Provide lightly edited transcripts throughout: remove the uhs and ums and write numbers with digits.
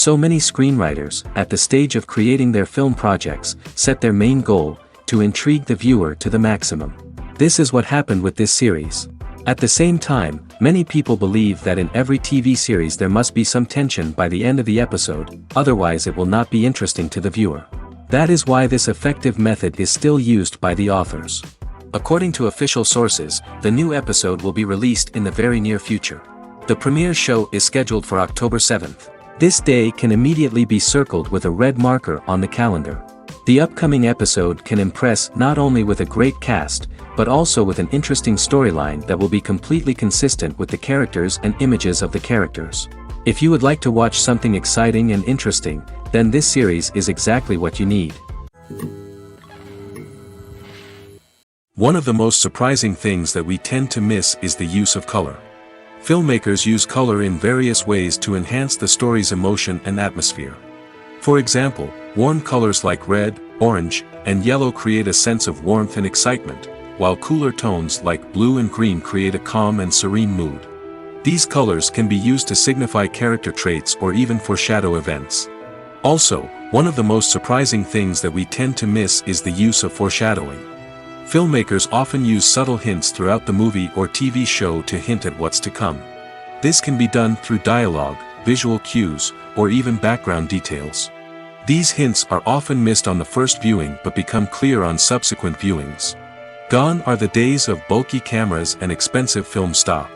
So many screenwriters, at the stage of creating their film projects, set their main goal, to intrigue the viewer to the maximum. This is what happened with this series. At the same time, many people believe that in every TV series there must be some tension by the end of the episode, otherwise it will not be interesting to the viewer. That is why this effective method is still used by the authors. According to official sources, the new episode will be released in the very near future. The premiere show is scheduled for October 7th. This day can immediately be circled with a red marker on the calendar. The upcoming episode can impress not only with a great cast, but also with an interesting storyline that will be completely consistent with the characters and images of the characters. If you would like to watch something exciting and interesting, then this series is exactly what you need. One of the most surprising things that we tend to miss is the use of color. Filmmakers use color in various ways to enhance the story's emotion and atmosphere. For example, warm colors like red, orange, and yellow create a sense of warmth and excitement, while cooler tones like blue and green create a calm and serene mood. These colors can be used to signify character traits or even foreshadow events. Also, one of the most surprising things that we tend to miss is the use of foreshadowing. Filmmakers often use subtle hints throughout the movie or TV show to hint at what's to come. This can be done through dialogue, visual cues, or even background details. These hints are often missed on the first viewing but become clear on subsequent viewings. Gone are the days of bulky cameras and expensive film stock.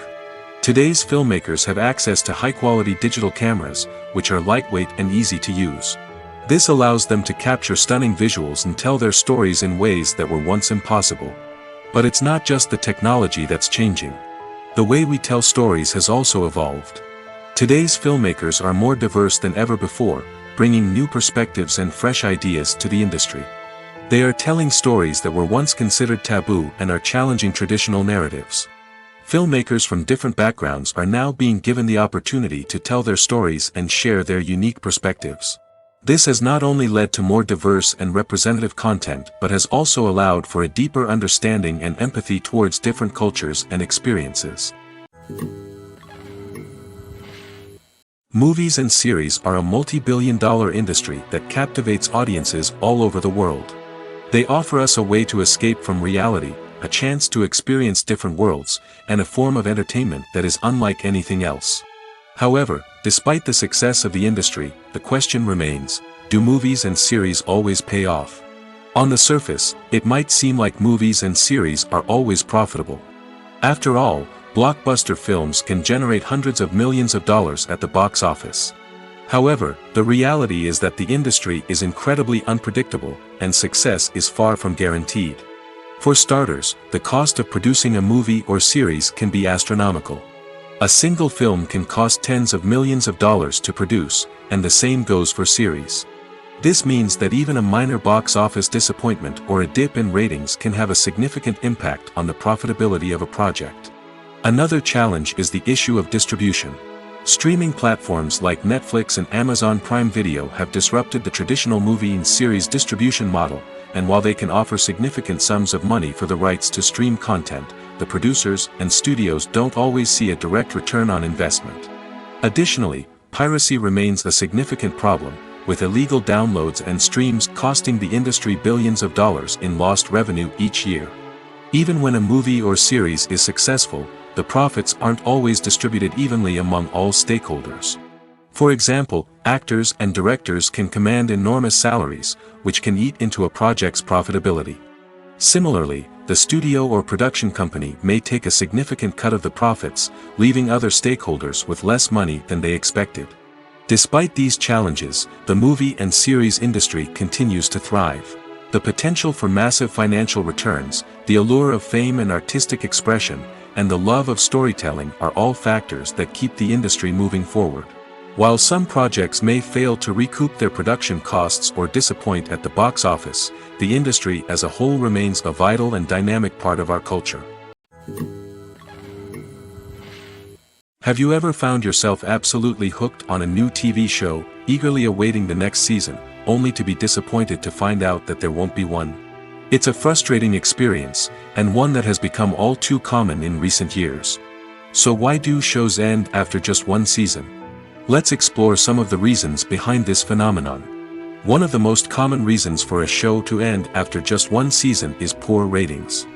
Today's filmmakers have access to high-quality digital cameras, which are lightweight and easy to use. This allows them to capture stunning visuals and tell their stories in ways that were once impossible. But it's not just the technology that's changing. The way we tell stories has also evolved. Today's filmmakers are more diverse than ever before, bringing new perspectives and fresh ideas to the industry. They are telling stories that were once considered taboo and are challenging traditional narratives. Filmmakers from different backgrounds are now being given the opportunity to tell their stories and share their unique perspectives. This has not only led to more diverse and representative content but has also allowed for a deeper understanding and empathy towards different cultures and experiences. Movies and series are a multi-billion-dollar industry that captivates audiences all over the world. They offer us a way to escape from reality, a chance to experience different worlds, and a form of entertainment that is unlike anything else. However, despite the success of the industry, the question remains, do movies and series always pay off? On the surface, it might seem like movies and series are always profitable. After all, blockbuster films can generate hundreds of millions of dollars at the box office. However, the reality is that the industry is incredibly unpredictable, and success is far from guaranteed. For starters, the cost of producing a movie or series can be astronomical. A single film can cost tens of millions of dollars to produce, and the same goes for series. This means that even a minor box office disappointment or a dip in ratings can have a significant impact on the profitability of a project. Another challenge is the issue of distribution. Streaming platforms like Netflix and Amazon Prime Video have disrupted the traditional movie and series distribution model, and while they can offer significant sums of money for the rights to stream content, the producers and studios don't always see a direct return on investment. Additionally, piracy remains a significant problem, with illegal downloads and streams costing the industry billions of dollars in lost revenue each year. Even when a movie or series is successful, the profits aren't always distributed evenly among all stakeholders. For example, actors and directors can command enormous salaries, which can eat into a project's profitability. Similarly, the studio or production company may take a significant cut of the profits, leaving other stakeholders with less money than they expected. Despite these challenges, the movie and series industry continues to thrive. The potential for massive financial returns, the allure of fame and artistic expression, and the love of storytelling are all factors that keep the industry moving forward. While some projects may fail to recoup their production costs or disappoint at the box office, the industry as a whole remains a vital and dynamic part of our culture. Have you ever found yourself absolutely hooked on a new TV show, eagerly awaiting the next season, only to be disappointed to find out that there won't be one? It's a frustrating experience, and one that has become all too common in recent years. So why do shows end after just one season? Let's explore some of the reasons behind this phenomenon. One of the most common reasons for a show to end after just one season is poor ratings.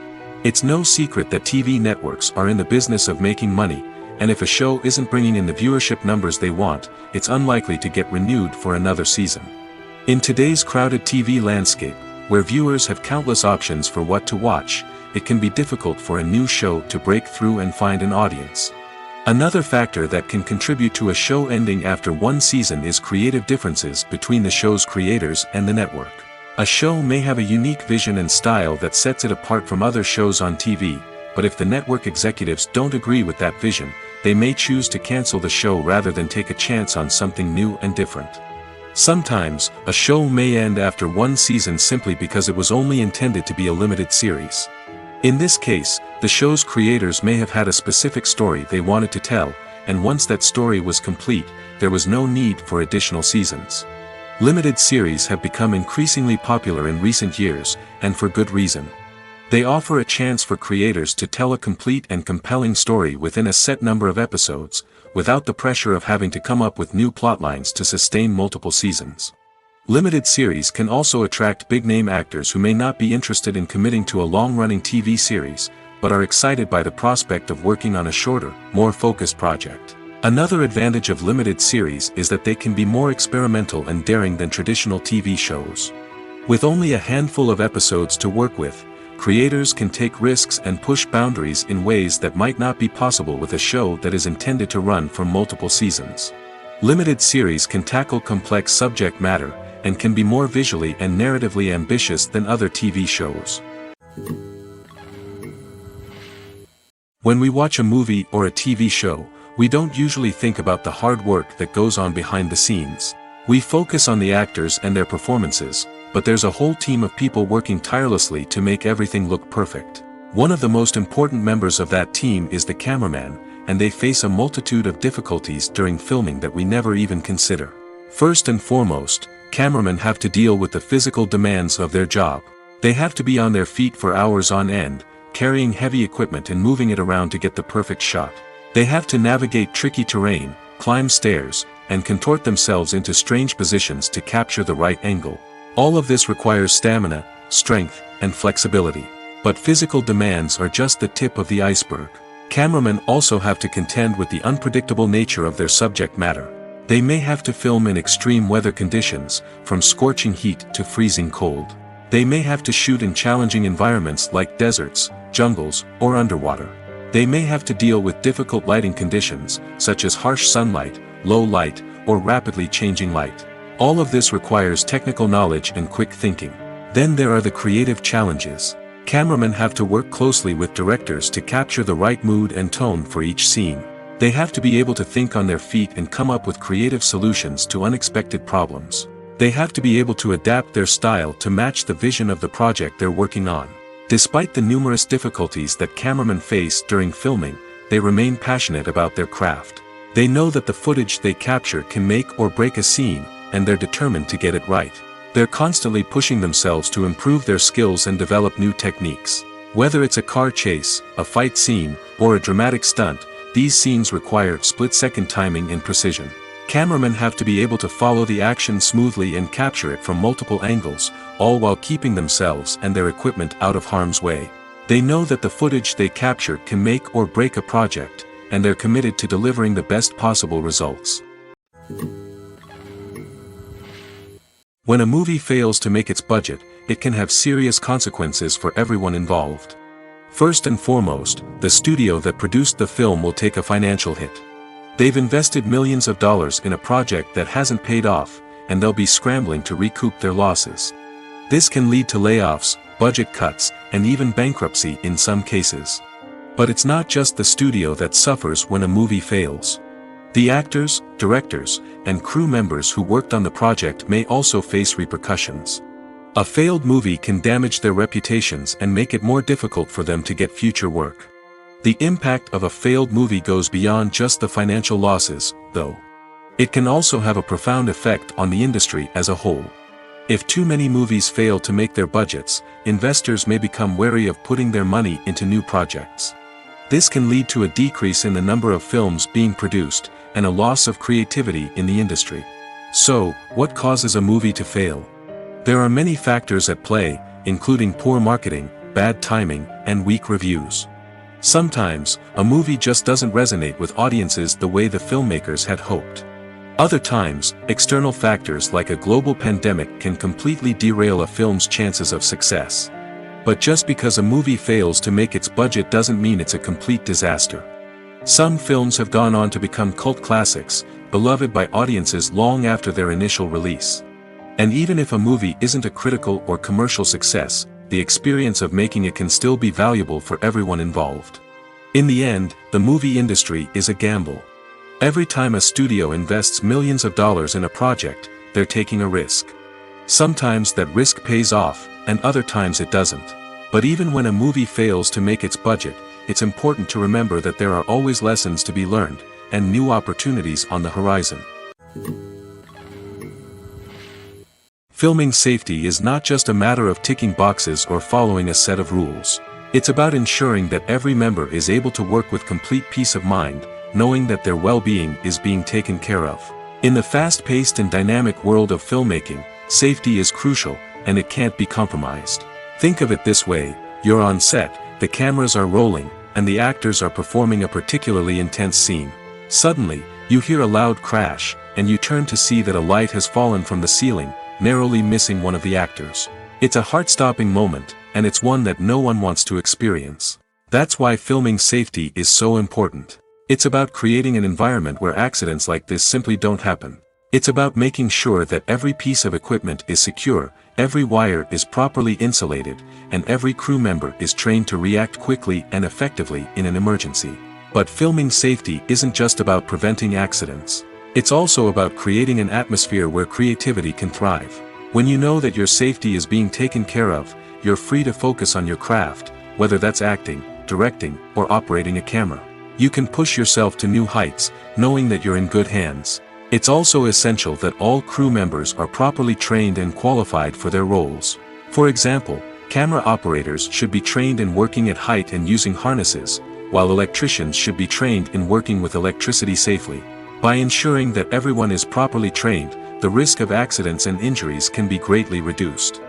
It's no secret that TV networks are in the business of making money, and if a show isn't bringing in the viewership numbers they want, it's unlikely to get renewed for another season. In today's crowded TV landscape, where viewers have countless options for what to watch, it can be difficult for a new show to break through and find an audience. Another factor that can contribute to a show ending after one season is creative differences between the show's creators and the network. A show may have a unique vision and style that sets it apart from other shows on TV, but if the network executives don't agree with that vision, they may choose to cancel the show rather than take a chance on something new and different. Sometimes, a show may end after one season simply because it was only intended to be a limited series. In this case, the show's creators may have had a specific story they wanted to tell, and once that story was complete, there was no need for additional seasons. Limited series have become increasingly popular in recent years, and for good reason. They offer a chance for creators to tell a complete and compelling story within a set number of episodes, without the pressure of having to come up with new plotlines to sustain multiple seasons. Limited series can also attract big-name actors who may not be interested in committing to a long-running TV series, but are excited by the prospect of working on a shorter, more focused project. Another advantage of limited series is that they can be more experimental and daring than traditional TV shows. With only a handful of episodes to work with, creators can take risks and push boundaries in ways that might not be possible with a show that is intended to run for multiple seasons. Limited series can tackle complex subject matter, and can be more visually and narratively ambitious than other TV shows. When we watch a movie or a TV show, we don't usually think about the hard work that goes on behind the scenes. We focus on the actors and their performances, but there's a whole team of people working tirelessly to make everything look perfect. One of the most important members of that team is the cameraman, and they face a multitude of difficulties during filming that we never even consider. First and foremost, cameramen have to deal with the physical demands of their job. They have to be on their feet for hours on end, carrying heavy equipment and moving it around to get the perfect shot. They have to navigate tricky terrain, climb stairs, and contort themselves into strange positions to capture the right angle. All of this requires stamina, strength, and flexibility. But physical demands are just the tip of the iceberg. Cameramen also have to contend with the unpredictable nature of their subject matter. They may have to film in extreme weather conditions, from scorching heat to freezing cold. They may have to shoot in challenging environments like deserts, jungles, or underwater. They may have to deal with difficult lighting conditions, such as harsh sunlight, low light, or rapidly changing light. All of this requires technical knowledge and quick thinking. Then there are the creative challenges. Cameramen have to work closely with directors to capture the right mood and tone for each scene. They have to be able to think on their feet and come up with creative solutions to unexpected problems. They have to be able to adapt their style to match the vision of the project they're working on. Despite the numerous difficulties that cameramen face during filming, they remain passionate about their craft. They know that the footage they capture can make or break a scene, and they're determined to get it right. They're constantly pushing themselves to improve their skills and develop new techniques. Whether it's a car chase, a fight scene, or a dramatic stunt, these scenes require split-second timing and precision. Cameramen have to be able to follow the action smoothly and capture it from multiple angles, all while keeping themselves and their equipment out of harm's way. They know that the footage they capture can make or break a project, and they're committed to delivering the best possible results. When a movie fails to make its budget, it can have serious consequences for everyone involved. First and foremost, the studio that produced the film will take a financial hit. They've invested millions of dollars in a project that hasn't paid off, and they'll be scrambling to recoup their losses. This can lead to layoffs, budget cuts, and even bankruptcy in some cases. But it's not just the studio that suffers when a movie fails. The actors, directors, and crew members who worked on the project may also face repercussions. A failed movie can damage their reputations and make it more difficult for them to get future work. The impact of a failed movie goes beyond just the financial losses, though. It can also have a profound effect on the industry as a whole. If too many movies fail to make their budgets, investors may become wary of putting their money into new projects. This can lead to a decrease in the number of films being produced, and a loss of creativity in the industry. So, what causes a movie to fail? There are many factors at play, including poor marketing, bad timing, and weak reviews. Sometimes, a movie just doesn't resonate with audiences the way the filmmakers had hoped. Other times, external factors like a global pandemic can completely derail a film's chances of success. But just because a movie fails to make its budget doesn't mean it's a complete disaster. Some films have gone on to become cult classics, beloved by audiences long after their initial release. And even if a movie isn't a critical or commercial success, the experience of making it can still be valuable for everyone involved. In the end, the movie industry is a gamble. Every time a studio invests millions of dollars in a project, they're taking a risk. Sometimes that risk pays off, and other times it doesn't. But even when a movie fails to make its budget, it's important to remember that there are always lessons to be learned, and new opportunities on the horizon. Filming safety is not just a matter of ticking boxes or following a set of rules. It's about ensuring that every member is able to work with complete peace of mind, knowing that their well-being is being taken care of. In the fast-paced and dynamic world of filmmaking, safety is crucial, and it can't be compromised. Think of it this way: you're on set, the cameras are rolling, and the actors are performing a particularly intense scene. Suddenly, you hear a loud crash, and you turn to see that a light has fallen from the ceiling, narrowly missing one of the actors. It's a heart-stopping moment, and it's one that no one wants to experience. That's why filming safety is so important. It's about creating an environment where accidents like this simply don't happen. It's about making sure that every piece of equipment is secure, every wire is properly insulated, and every crew member is trained to react quickly and effectively in an emergency. But filming safety isn't just about preventing accidents. It's also about creating an atmosphere where creativity can thrive. When you know that your safety is being taken care of, you're free to focus on your craft, whether that's acting, directing, or operating a camera. You can push yourself to new heights, knowing that you're in good hands. It's also essential that all crew members are properly trained and qualified for their roles. For example, camera operators should be trained in working at height and using harnesses, while electricians should be trained in working with electricity safely. By ensuring that everyone is properly trained, the risk of accidents and injuries can be greatly reduced.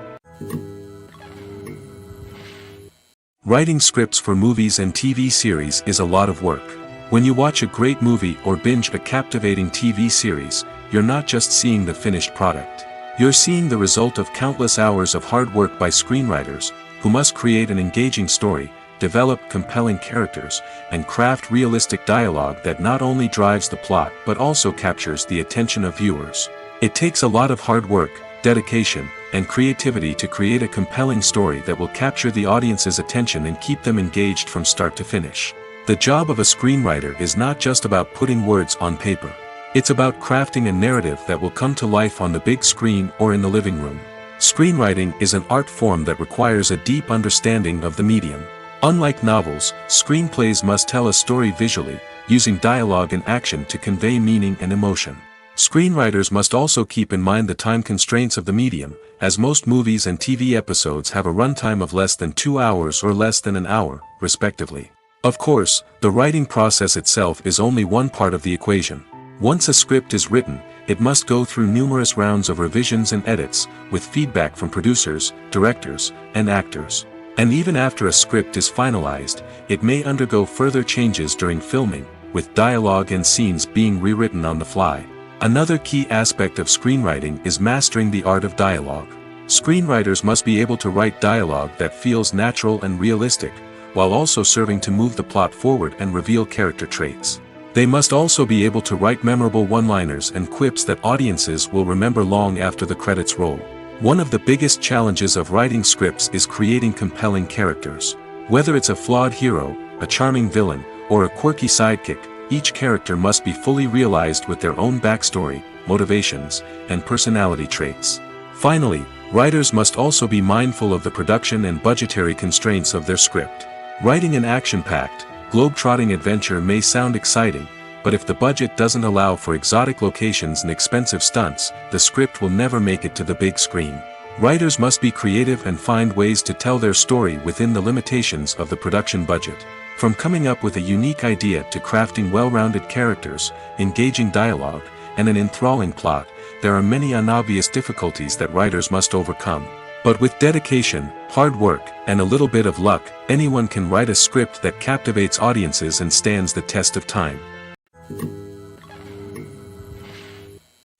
Writing scripts for movies and TV series is a lot of work. When you watch a great movie or binge a captivating TV series, you're not just seeing the finished product. You're seeing the result of countless hours of hard work by screenwriters, who must create an engaging story, develop compelling characters, and craft realistic dialogue that not only drives the plot but also captures the attention of viewers. It takes a lot of hard work, dedication, and creativity to create a compelling story that will capture the audience's attention and keep them engaged from start to finish. The job of a screenwriter is not just about putting words on paper. It's about crafting a narrative that will come to life on the big screen or in the living room. Screenwriting is an art form that requires a deep understanding of the medium. Unlike novels, screenplays must tell a story visually, using dialogue and action to convey meaning and emotion. Screenwriters must also keep in mind the time constraints of the medium, as most movies and TV episodes have a runtime of less than 2 hours or less than an hour, respectively. Of course, the writing process itself is only one part of the equation. Once a script is written, it must go through numerous rounds of revisions and edits, with feedback from producers, directors, and actors. And even after a script is finalized, it may undergo further changes during filming, with dialogue and scenes being rewritten on the fly. Another key aspect of screenwriting is mastering the art of dialogue. Screenwriters must be able to write dialogue that feels natural and realistic, while also serving to move the plot forward and reveal character traits. They must also be able to write memorable one-liners and quips that audiences will remember long after the credits roll. One of the biggest challenges of writing scripts is creating compelling characters. Whether it's a flawed hero, a charming villain, or a quirky sidekick, each character must be fully realized with their own backstory, motivations, and personality traits. Finally, writers must also be mindful of the production and budgetary constraints of their script. Writing an action-packed, globe-trotting adventure may sound exciting, but if the budget doesn't allow for exotic locations and expensive stunts, the script will never make it to the big screen. Writers must be creative and find ways to tell their story within the limitations of the production budget. From coming up with a unique idea to crafting well-rounded characters, engaging dialogue, and an enthralling plot, there are many unobvious difficulties that writers must overcome. But with dedication, hard work, and a little bit of luck, anyone can write a script that captivates audiences and stands the test of time.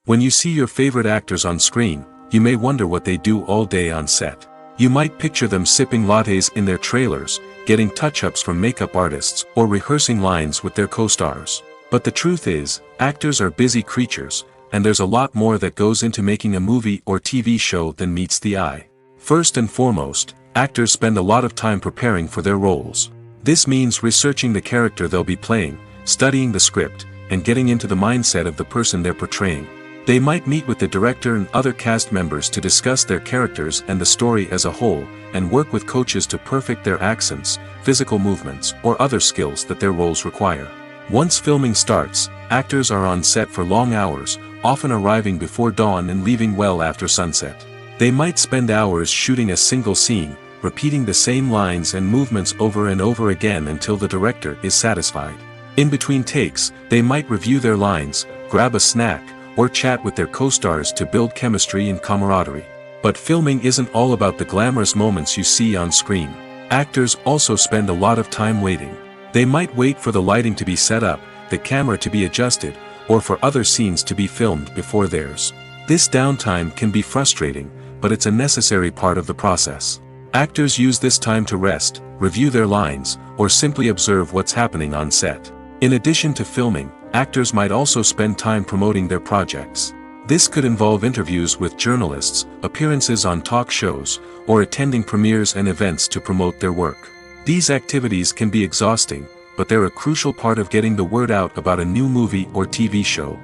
When you see your favorite actors on screen, you may wonder what they do all day on set. You might picture them sipping lattes in their trailers, getting touch-ups from makeup artists, or rehearsing lines with their co-stars. But the truth is, actors are busy creatures, and there's a lot more that goes into making a movie or TV show than meets the eye. First and foremost, actors spend a lot of time preparing for their roles. This means researching the character they'll be playing, studying the script, and getting into the mindset of the person they're portraying. They might meet with the director and other cast members to discuss their characters and the story as a whole, and work with coaches to perfect their accents, physical movements, or other skills that their roles require. Once filming starts, actors are on set for long hours, often arriving before dawn and leaving well after sunset. They might spend hours shooting a single scene, repeating the same lines and movements over and over again until the director is satisfied. In between takes, they might review their lines, grab a snack, or chat with their co-stars to build chemistry and camaraderie. But filming isn't all about the glamorous moments you see on screen. Actors also spend a lot of time waiting. They might wait for the lighting to be set up, the camera to be adjusted, or for other scenes to be filmed before theirs. This downtime can be frustrating, but it's a necessary part of the process. Actors use this time to rest, review their lines, or simply observe what's happening on set. In addition to filming, actors might also spend time promoting their projects. This could involve interviews with journalists, appearances on talk shows, or attending premieres and events to promote their work. These activities can be exhausting, but they're a crucial part of getting the word out about a new movie or TV show.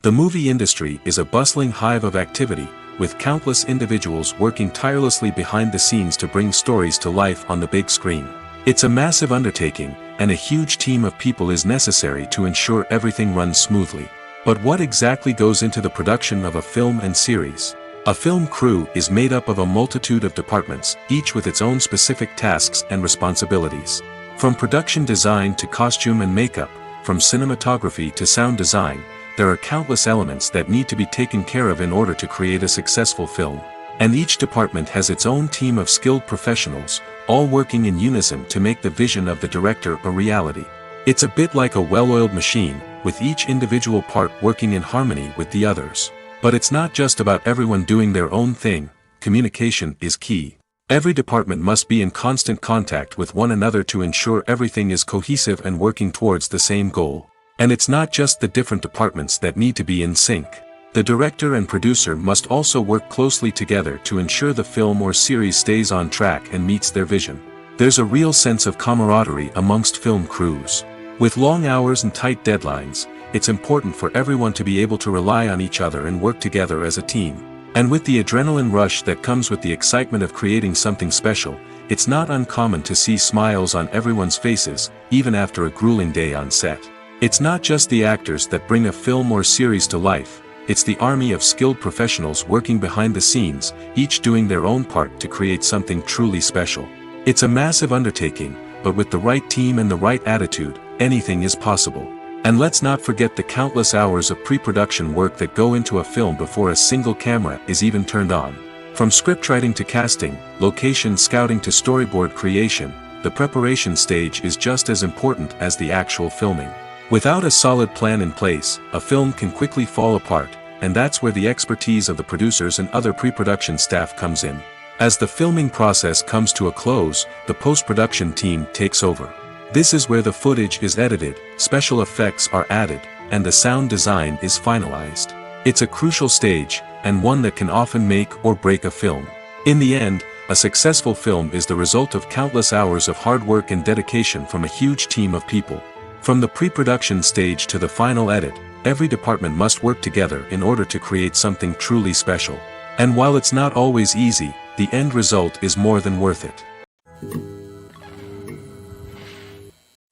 The movie industry is a bustling hive of activity, with countless individuals working tirelessly behind the scenes to bring stories to life on the big screen. It's a massive undertaking, and a huge team of people is necessary to ensure everything runs smoothly. But what exactly goes into the production of a film and series? A film crew is made up of a multitude of departments, each with its own specific tasks and responsibilities. From production design to costume and makeup, from cinematography to sound design, there are countless elements that need to be taken care of in order to create a successful film. And each department has its own team of skilled professionals, all working in unison to make the vision of the director a reality. It's a bit like a well-oiled machine, with each individual part working in harmony with the others. But it's not just about everyone doing their own thing. Communication is key. Every department must be in constant contact with one another to ensure everything is cohesive and working towards the same goal. And it's not just the different departments that need to be in sync. The director and producer must also work closely together to ensure the film or series stays on track and meets their vision. There's a real sense of camaraderie amongst film crews. With long hours and tight deadlines, it's important for everyone to be able to rely on each other and work together as a team. And with the adrenaline rush that comes with the excitement of creating something special, it's not uncommon to see smiles on everyone's faces, even after a grueling day on set. It's not just the actors that bring a film or series to life. It's the army of skilled professionals working behind the scenes, each doing their own part to create something truly special. It's a massive undertaking, but with the right team and the right attitude, anything is possible. And let's not forget the countless hours of pre-production work that go into a film before a single camera is even turned on. From scriptwriting to casting, location scouting to storyboard creation, the preparation stage is just as important as the actual filming. Without a solid plan in place, a film can quickly fall apart, and that's where the expertise of the producers and other pre-production staff comes in. As the filming process comes to a close, the post-production team takes over. This is where the footage is edited, special effects are added, and the sound design is finalized. It's a crucial stage, and one that can often make or break a film. In the end, a successful film is the result of countless hours of hard work and dedication from a huge team of people. From the pre-production stage to the final edit, every department must work together in order to create something truly special. And while it's not always easy, the end result is more than worth it.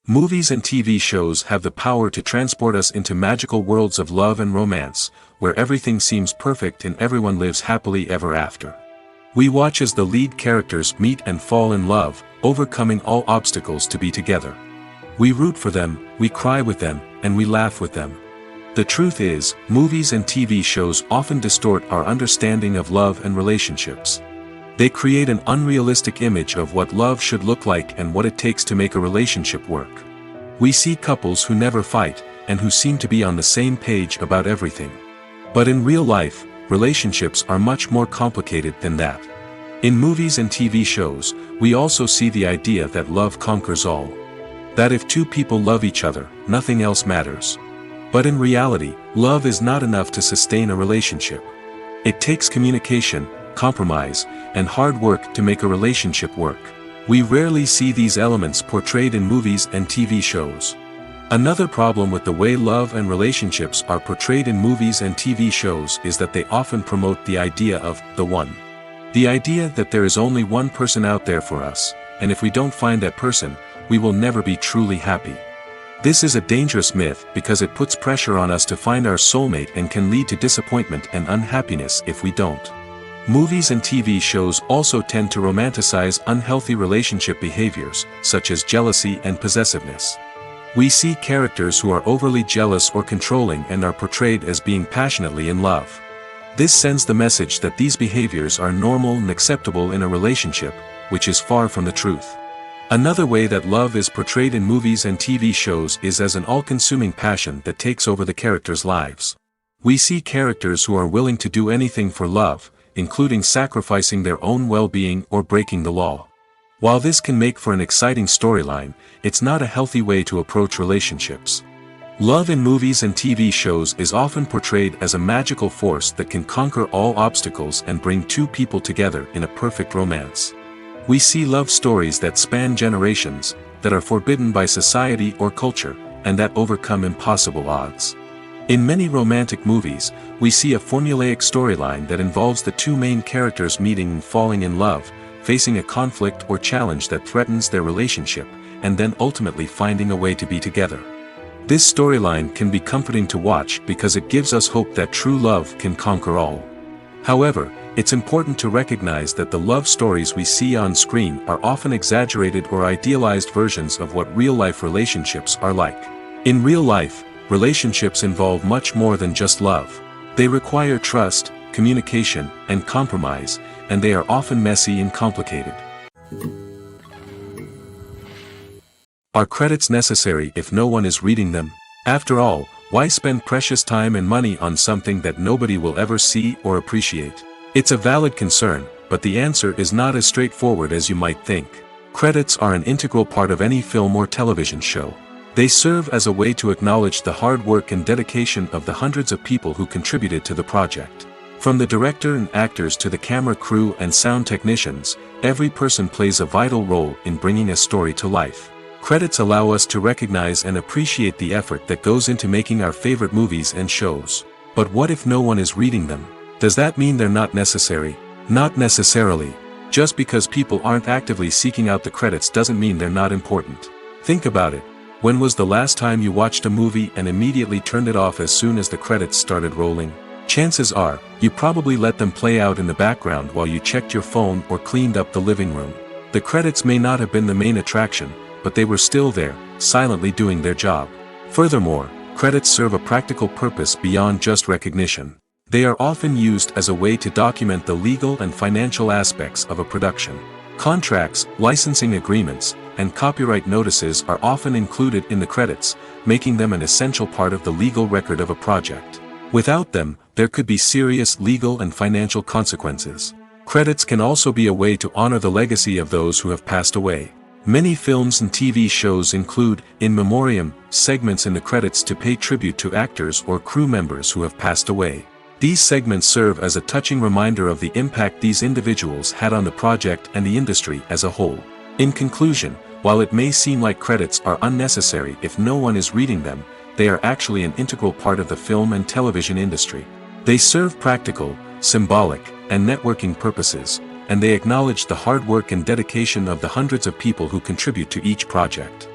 Movies and TV shows have the power to transport us into magical worlds of love and romance, where everything seems perfect and everyone lives happily ever after. We watch as the lead characters meet and fall in love, overcoming all obstacles to be together. We root for them, we cry with them, and we laugh with them. The truth is, movies and TV shows often distort our understanding of love and relationships. They create an unrealistic image of what love should look like and what it takes to make a relationship work. We see couples who never fight, and who seem to be on the same page about everything. But in real life, relationships are much more complicated than that. In movies and TV shows, we also see the idea that love conquers all. That if two people love each other, nothing else matters. But in reality, love is not enough to sustain a relationship. It takes communication, compromise, and hard work to make a relationship work. We rarely see these elements portrayed in movies and TV shows. Another problem with the way love and relationships are portrayed in movies and TV shows is that they often promote the idea of the one. The idea that there is only one person out there for us, and if we don't find that person, we will never be truly happy. This is a dangerous myth because it puts pressure on us to find our soulmate and can lead to disappointment and unhappiness if we don't. Movies and TV shows also tend to romanticize unhealthy relationship behaviors, such as jealousy and possessiveness. We see characters who are overly jealous or controlling and are portrayed as being passionately in love. This sends the message that these behaviors are normal and acceptable in a relationship, which is far from the truth. Another way that love is portrayed in movies and TV shows is as an all-consuming passion that takes over the characters' lives. We see characters who are willing to do anything for love, including sacrificing their own well-being or breaking the law. While this can make for an exciting storyline, it's not a healthy way to approach relationships. Love in movies and TV shows is often portrayed as a magical force that can conquer all obstacles and bring two people together in a perfect romance. We see love stories that span generations, that are forbidden by society or culture, and that overcome impossible odds. In many romantic movies, we see a formulaic storyline that involves the two main characters meeting and falling in love, facing a conflict or challenge that threatens their relationship, and then ultimately finding a way to be together. This storyline can be comforting to watch because it gives us hope that true love can conquer all. However, it's important to recognize that the love stories we see on screen are often exaggerated or idealized versions of what real-life relationships are like. In real life, relationships involve much more than just love. They require trust, communication, and compromise, and they are often messy and complicated. Are credits necessary if no one is reading them? After all, why spend precious time and money on something that nobody will ever see or appreciate? It's a valid concern, but the answer is not as straightforward as you might think. Credits are an integral part of any film or television show. They serve as a way to acknowledge the hard work and dedication of the hundreds of people who contributed to the project. From the director and actors to the camera crew and sound technicians, every person plays a vital role in bringing a story to life. Credits allow us to recognize and appreciate the effort that goes into making our favorite movies and shows. But what if no one is reading them? Does that mean they're not necessary? Not necessarily. Just because people aren't actively seeking out the credits doesn't mean they're not important. Think about it. When was the last time you watched a movie and immediately turned it off as soon as the credits started rolling? Chances are, you probably let them play out in the background while you checked your phone or cleaned up the living room. The credits may not have been the main attraction, but they were still there, silently doing their job. Furthermore, credits serve a practical purpose beyond just recognition. They are often used as a way to document the legal and financial aspects of a production. Contracts, licensing agreements, and copyright notices are often included in the credits, making them an essential part of the legal record of a project. Without them, there could be serious legal and financial consequences. Credits can also be a way to honor the legacy of those who have passed away. Many films and TV shows include, in memoriam, segments in the credits to pay tribute to actors or crew members who have passed away. These segments serve as a touching reminder of the impact these individuals had on the project and the industry as a whole. In conclusion, while it may seem like credits are unnecessary if no one is reading them, they are actually an integral part of the film and television industry. They serve practical, symbolic, and networking purposes, and they acknowledge the hard work and dedication of the hundreds of people who contribute to each project.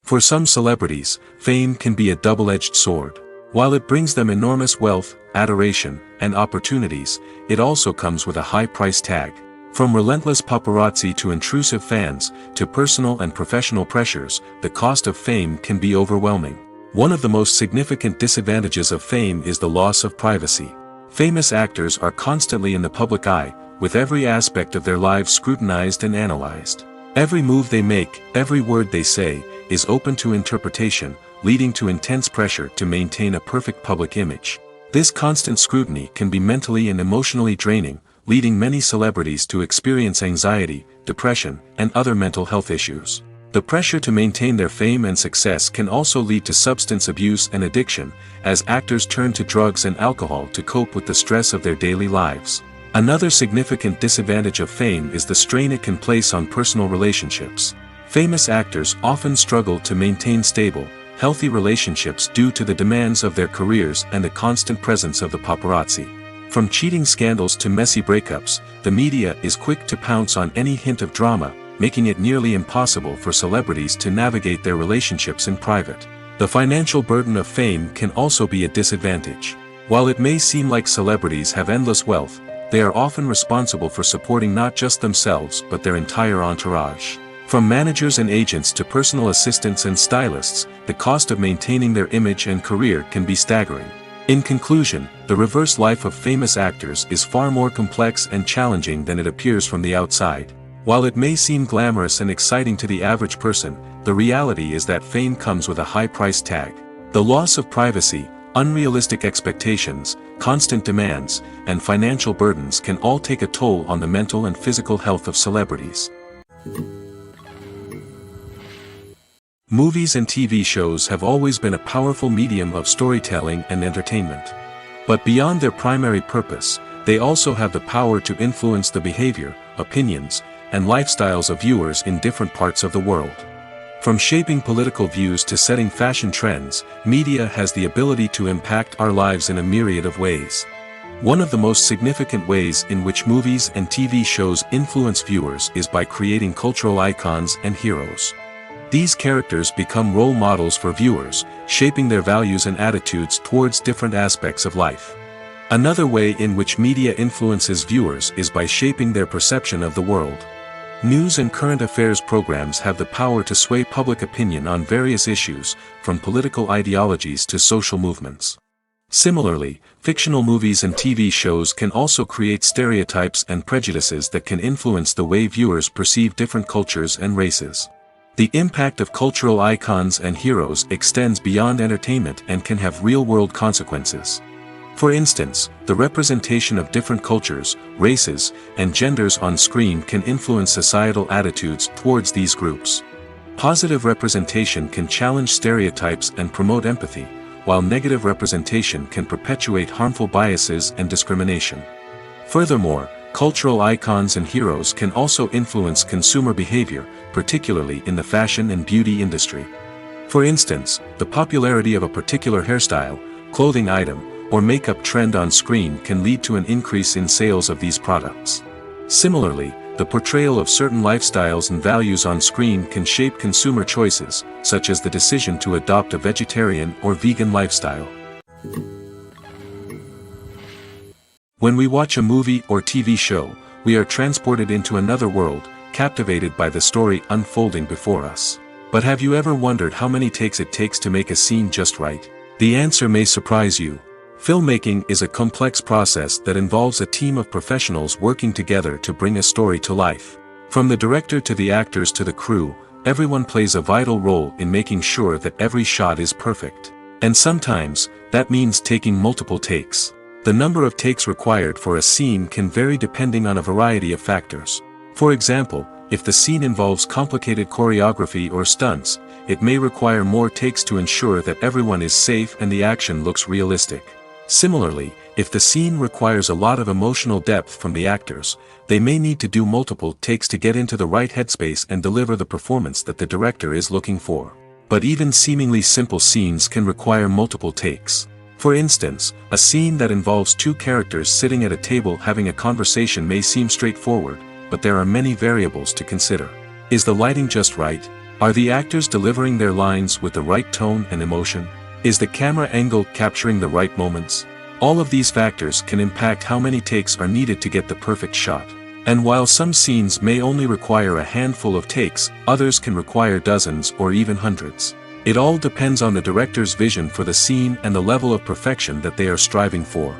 For some celebrities, fame can be a double-edged sword. While it brings them enormous wealth, adoration, and opportunities, it also comes with a high price tag. From relentless paparazzi to intrusive fans, to personal and professional pressures, the cost of fame can be overwhelming. One of the most significant disadvantages of fame is the loss of privacy. Famous actors are constantly in the public eye, with every aspect of their lives scrutinized and analyzed. Every move they make, every word they say, is open to interpretation, leading to intense pressure to maintain a perfect public image. This constant scrutiny can be mentally and emotionally draining, leading many celebrities to experience anxiety, depression, and other mental health issues. The pressure to maintain their fame and success can also lead to substance abuse and addiction, as actors turn to drugs and alcohol to cope with the stress of their daily lives. Another significant disadvantage of fame is the strain it can place on personal relationships. Famous actors often struggle to maintain stable, healthy relationships due to the demands of their careers and the constant presence of the paparazzi. From cheating scandals to messy breakups, the media is quick to pounce on any hint of drama, making it nearly impossible for celebrities to navigate their relationships in private. The financial burden of fame can also be a disadvantage. While it may seem like celebrities have endless wealth, they are often responsible for supporting not just themselves but their entire entourage. From managers and agents to personal assistants and stylists, the cost of maintaining their image and career can be staggering. In conclusion, the reverse life of famous actors is far more complex and challenging than it appears from the outside. While it may seem glamorous and exciting to the average person, the reality is that fame comes with a high price tag. The loss of privacy, unrealistic expectations, constant demands, and financial burdens can all take a toll on the mental and physical health of celebrities. Movies and TV shows have always been a powerful medium of storytelling and entertainment. But beyond their primary purpose, they also have the power to influence the behavior, opinions, and lifestyles of viewers in different parts of the world. From shaping political views to setting fashion trends, media has the ability to impact our lives in a myriad of ways. One of the most significant ways in which movies and TV shows influence viewers is by creating cultural icons and heroes. These characters become role models for viewers, shaping their values and attitudes towards different aspects of life. Another way in which media influences viewers is by shaping their perception of the world. News and current affairs programs have the power to sway public opinion on various issues, from political ideologies to social movements. Similarly, fictional movies and TV shows can also create stereotypes and prejudices that can influence the way viewers perceive different cultures and races. The impact of cultural icons and heroes extends beyond entertainment and can have real-world consequences. For instance, the representation of different cultures, races, and genders on screen can influence societal attitudes towards these groups. Positive representation can challenge stereotypes and promote empathy, while negative representation can perpetuate harmful biases and discrimination. Furthermore, cultural icons and heroes can also influence consumer behavior, particularly in the fashion and beauty industry. For instance, the popularity of a particular hairstyle, clothing item, or makeup trend on screen can lead to an increase in sales of these products. Similarly, the portrayal of certain lifestyles and values on screen can shape consumer choices, such as the decision to adopt a vegetarian or vegan lifestyle. When we watch a movie or TV show, we are transported into another world, captivated by the story unfolding before us. But have you ever wondered how many takes it takes to make a scene just right? The answer may surprise you. Filmmaking is a complex process that involves a team of professionals working together to bring a story to life. From the director to the actors to the crew, everyone plays a vital role in making sure that every shot is perfect. And sometimes, that means taking multiple takes. The number of takes required for a scene can vary depending on a variety of factors. For example, if the scene involves complicated choreography or stunts, it may require more takes to ensure that everyone is safe and the action looks realistic. Similarly, if the scene requires a lot of emotional depth from the actors, they may need to do multiple takes to get into the right headspace and deliver the performance that the director is looking for. But even seemingly simple scenes can require multiple takes. For instance, a scene that involves two characters sitting at a table having a conversation may seem straightforward, but there are many variables to consider. Is the lighting just right? Are the actors delivering their lines with the right tone and emotion? Is the camera angle capturing the right moments? All of these factors can impact how many takes are needed to get the perfect shot. And while some scenes may only require a handful of takes, others can require dozens or even hundreds. It all depends on the director's vision for the scene and the level of perfection that they are striving for.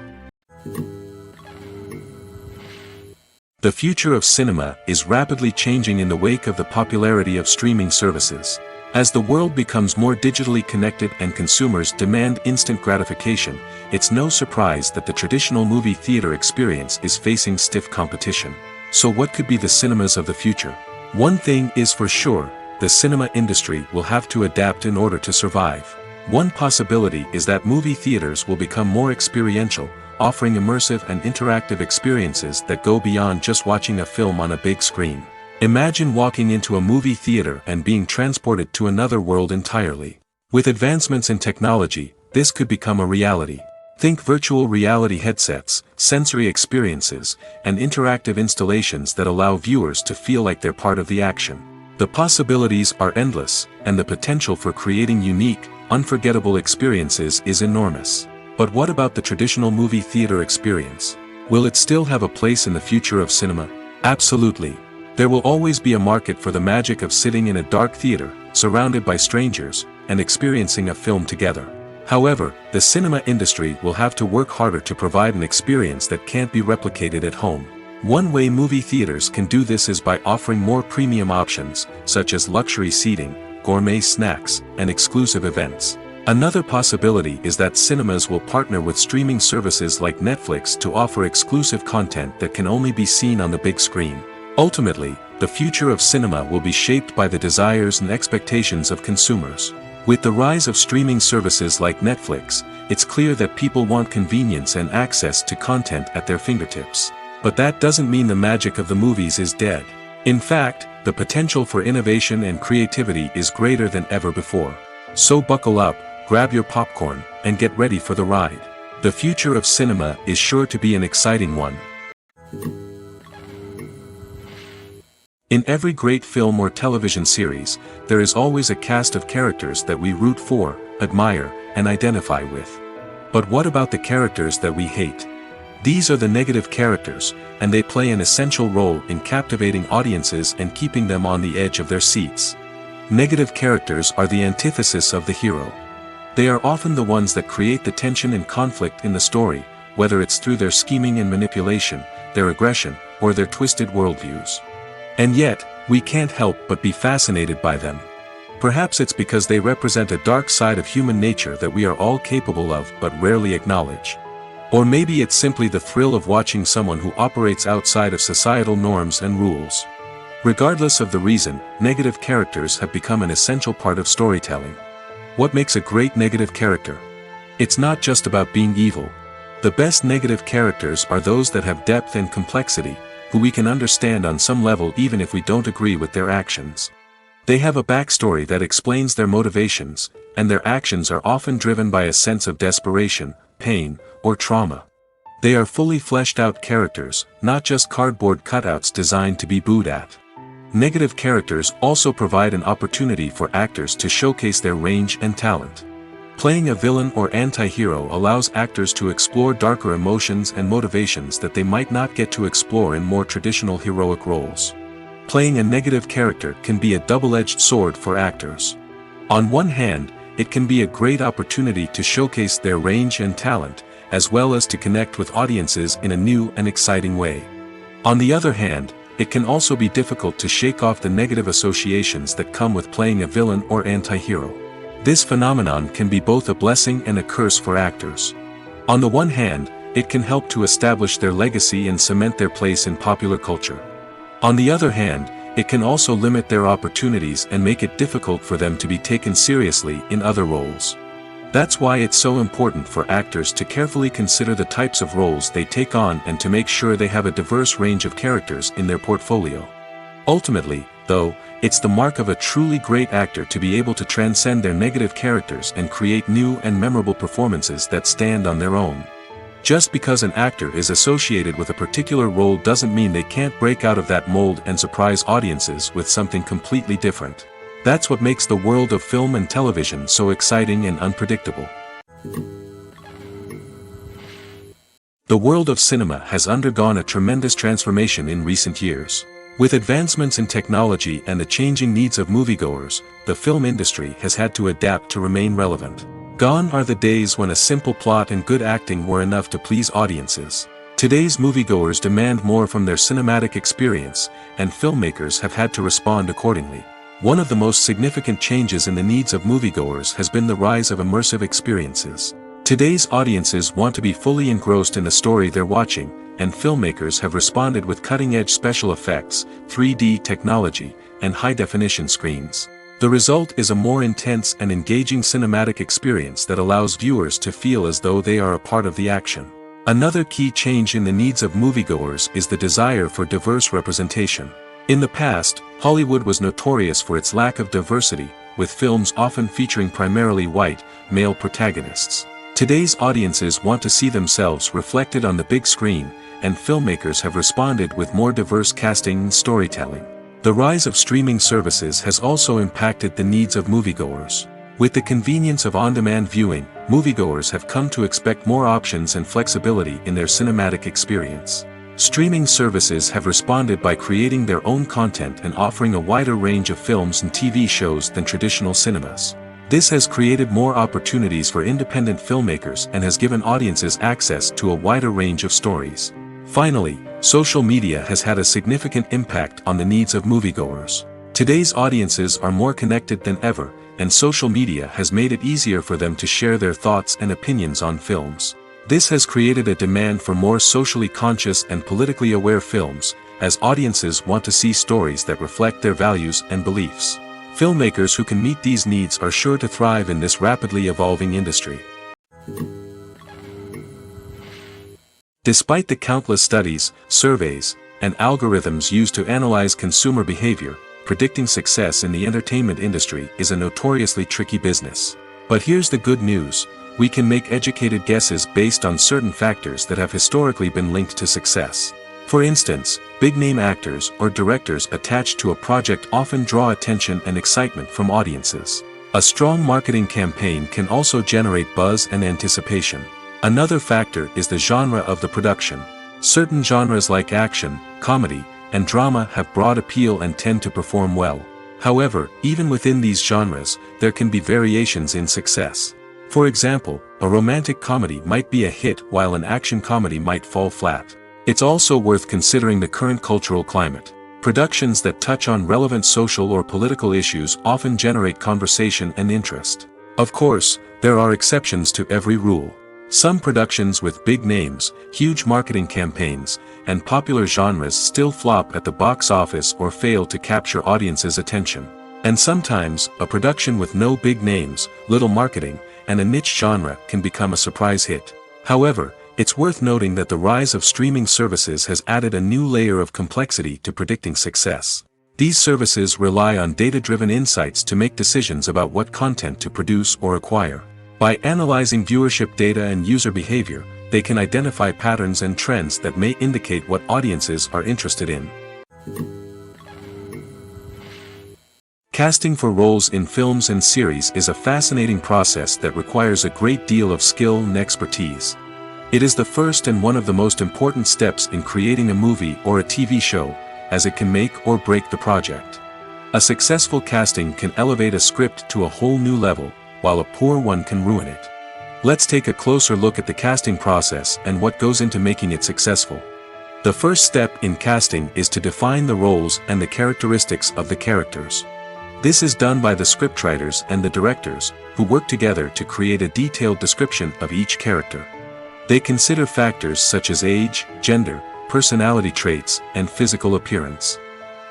The future of cinema is rapidly changing in the wake of the popularity of streaming services. As the world becomes more digitally connected and consumers demand instant gratification, it's no surprise that the traditional movie theater experience is facing stiff competition. So what could be the cinemas of the future? One thing is for sure, the cinema industry will have to adapt in order to survive. One possibility is that movie theaters will become more experiential, offering immersive and interactive experiences that go beyond just watching a film on a big screen. Imagine walking into a movie theater and being transported to another world entirely. With advancements in technology, this could become a reality. Think virtual reality headsets, sensory experiences, and interactive installations that allow viewers to feel like they're part of the action. The possibilities are endless, and the potential for creating unique, unforgettable experiences is enormous. But what about the traditional movie theater experience? Will it still have a place in the future of cinema? Absolutely. There will always be a market for the magic of sitting in a dark theater, surrounded by strangers, and experiencing a film together. However, the cinema industry will have to work harder to provide an experience that can't be replicated at home. One way movie theaters can do this is by offering more premium options, such as luxury seating, gourmet snacks, and exclusive events. Another possibility is that cinemas will partner with streaming services like Netflix to offer exclusive content that can only be seen on the big screen. Ultimately, the future of cinema will be shaped by the desires and expectations of consumers. With the rise of streaming services like Netflix, it's clear that people want convenience and access to content at their fingertips. But that doesn't mean the magic of the movies is dead. In fact, the potential for innovation and creativity is greater than ever before. So buckle up, grab your popcorn, and get ready for the ride. The future of cinema is sure to be an exciting one. In every great film or television series, there is always a cast of characters that we root for, admire, and identify with. But what about the characters that we hate? These are the negative characters, and they play an essential role in captivating audiences and keeping them on the edge of their seats. Negative characters are the antithesis of the hero. They are often the ones that create the tension and conflict in the story, whether it's through their scheming and manipulation, their aggression, or their twisted worldviews. And yet, we can't help but be fascinated by them. Perhaps it's because they represent a dark side of human nature that we are all capable of but rarely acknowledge. Or maybe it's simply the thrill of watching someone who operates outside of societal norms and rules. Regardless of the reason, negative characters have become an essential part of storytelling. What makes a great negative character? It's not just about being evil. The best negative characters are those that have depth and complexity, who we can understand on some level even if we don't agree with their actions. They have a backstory that explains their motivations, and their actions are often driven by a sense of desperation, pain, or trauma. They are fully fleshed out characters, not just cardboard cutouts designed to be booed at. Negative characters also provide an opportunity for actors to showcase their range and talent. Playing a villain or anti-hero allows actors to explore darker emotions and motivations that they might not get to explore in more traditional heroic roles. Playing a negative character can be a double-edged sword for actors. On one hand, it can be a great opportunity to showcase their range and talent, as well as to connect with audiences in a new and exciting way. On the other hand, it can also be difficult to shake off the negative associations that come with playing a villain or anti-hero. This phenomenon can be both a blessing and a curse for actors. On the one hand, it can help to establish their legacy and cement their place in popular culture. On the other hand, it can also limit their opportunities and make it difficult for them to be taken seriously in other roles. That's why it's so important for actors to carefully consider the types of roles they take on and to make sure they have a diverse range of characters in their portfolio. Ultimately, though, it's the mark of a truly great actor to be able to transcend their negative characters and create new and memorable performances that stand on their own. Just because an actor is associated with a particular role doesn't mean they can't break out of that mold and surprise audiences with something completely different. That's what makes the world of film and television so exciting and unpredictable. The world of cinema has undergone a tremendous transformation in recent years. With advancements in technology and the changing needs of moviegoers, the film industry has had to adapt to remain relevant. Gone are the days when a simple plot and good acting were enough to please audiences. Today's moviegoers demand more from their cinematic experience, and filmmakers have had to respond accordingly. One of the most significant changes in the needs of moviegoers has been the rise of immersive experiences. Today's audiences want to be fully engrossed in the story they're watching, and filmmakers have responded with cutting-edge special effects, 3D technology, and high-definition screens. The result is a more intense and engaging cinematic experience that allows viewers to feel as though they are a part of the action. Another key change in the needs of moviegoers is the desire for diverse representation. In the past, Hollywood was notorious for its lack of diversity, with films often featuring primarily white, male protagonists. Today's audiences want to see themselves reflected on the big screen, and filmmakers have responded with more diverse casting and storytelling. The rise of streaming services has also impacted the needs of moviegoers. With the convenience of on-demand viewing, moviegoers have come to expect more options and flexibility in their cinematic experience. Streaming services have responded by creating their own content and offering a wider range of films and TV shows than traditional cinemas. This has created more opportunities for independent filmmakers and has given audiences access to a wider range of stories. Finally, social media has had a significant impact on the needs of moviegoers. Today's audiences are more connected than ever, and social media has made it easier for them to share their thoughts and opinions on films. This has created a demand for more socially conscious and politically aware films, as audiences want to see stories that reflect their values and beliefs. Filmmakers who can meet these needs are sure to thrive in this rapidly evolving industry. Despite the countless studies, surveys, and algorithms used to analyze consumer behavior, predicting success in the entertainment industry is a notoriously tricky business. But here's the good news: we can make educated guesses based on certain factors that have historically been linked to success. For instance, big-name actors or directors attached to a project often draw attention and excitement from audiences. A strong marketing campaign can also generate buzz and anticipation. Another factor is the genre of the production. Certain genres like action, comedy, and drama have broad appeal and tend to perform well. However, even within these genres, there can be variations in success. For example, a romantic comedy might be a hit while an action comedy might fall flat. It's also worth considering the current cultural climate. Productions that touch on relevant social or political issues often generate conversation and interest. Of course, there are exceptions to every rule. Some productions with big names, huge marketing campaigns, and popular genres still flop at the box office or fail to capture audiences' attention. And sometimes, a production with no big names, little marketing, and a niche genre can become a surprise hit. However, it's worth noting that the rise of streaming services has added a new layer of complexity to predicting success. These services rely on data-driven insights to make decisions about what content to produce or acquire. By analyzing viewership data and user behavior, they can identify patterns and trends that may indicate what audiences are interested in. Casting for roles in films and series is a fascinating process that requires a great deal of skill and expertise. It is the first and one of the most important steps in creating a movie or a TV show, as it can make or break the project. A successful casting can elevate a script to a whole new level, while a poor one can ruin it. Let's take a closer look at the casting process and what goes into making it successful. The first step in casting is to define the roles and the characteristics of the characters. This is done by the scriptwriters and the directors, who work together to create a detailed description of each character. They consider factors such as age, gender, personality traits, and physical appearance.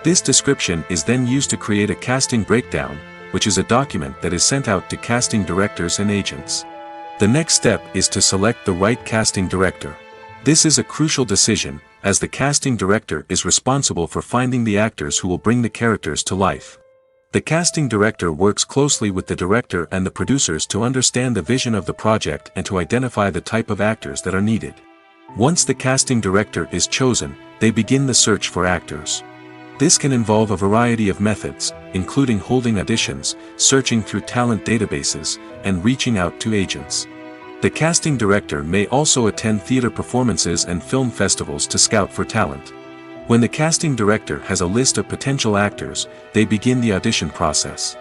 This description is then used to create a casting breakdown, which is a document that is sent out to casting directors and agents. The next step is to select the right casting director. This is a crucial decision, as the casting director is responsible for finding the actors who will bring the characters to life. The casting director works closely with the director and the producers to understand the vision of the project and to identify the type of actors that are needed. Once the casting director is chosen, they begin the search for actors. This can involve a variety of methods, including holding auditions, searching through talent databases, and reaching out to agents. The casting director may also attend theater performances and film festivals to scout for talent. When the casting director has a list of potential actors, they begin the audition process.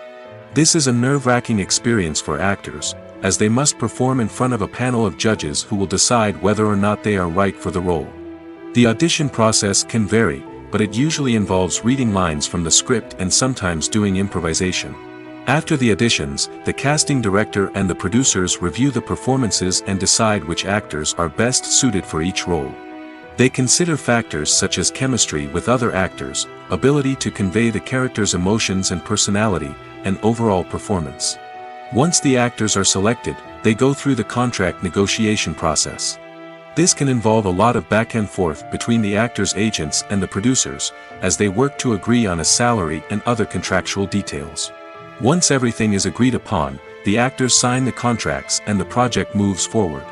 This is a nerve-wracking experience for actors, as they must perform in front of a panel of judges who will decide whether or not they are right for the role. The audition process can vary, but it usually involves reading lines from the script and sometimes doing improvisation. After the auditions, the casting director and the producers review the performances and decide which actors are best suited for each role. They consider factors such as chemistry with other actors, ability to convey the character's emotions and personality, and overall performance. Once the actors are selected, they go through the contract negotiation process. This can involve a lot of back and forth between the actors' agents and the producers, as they work to agree on a salary and other contractual details. Once everything is agreed upon, the actors sign the contracts and the project moves forward.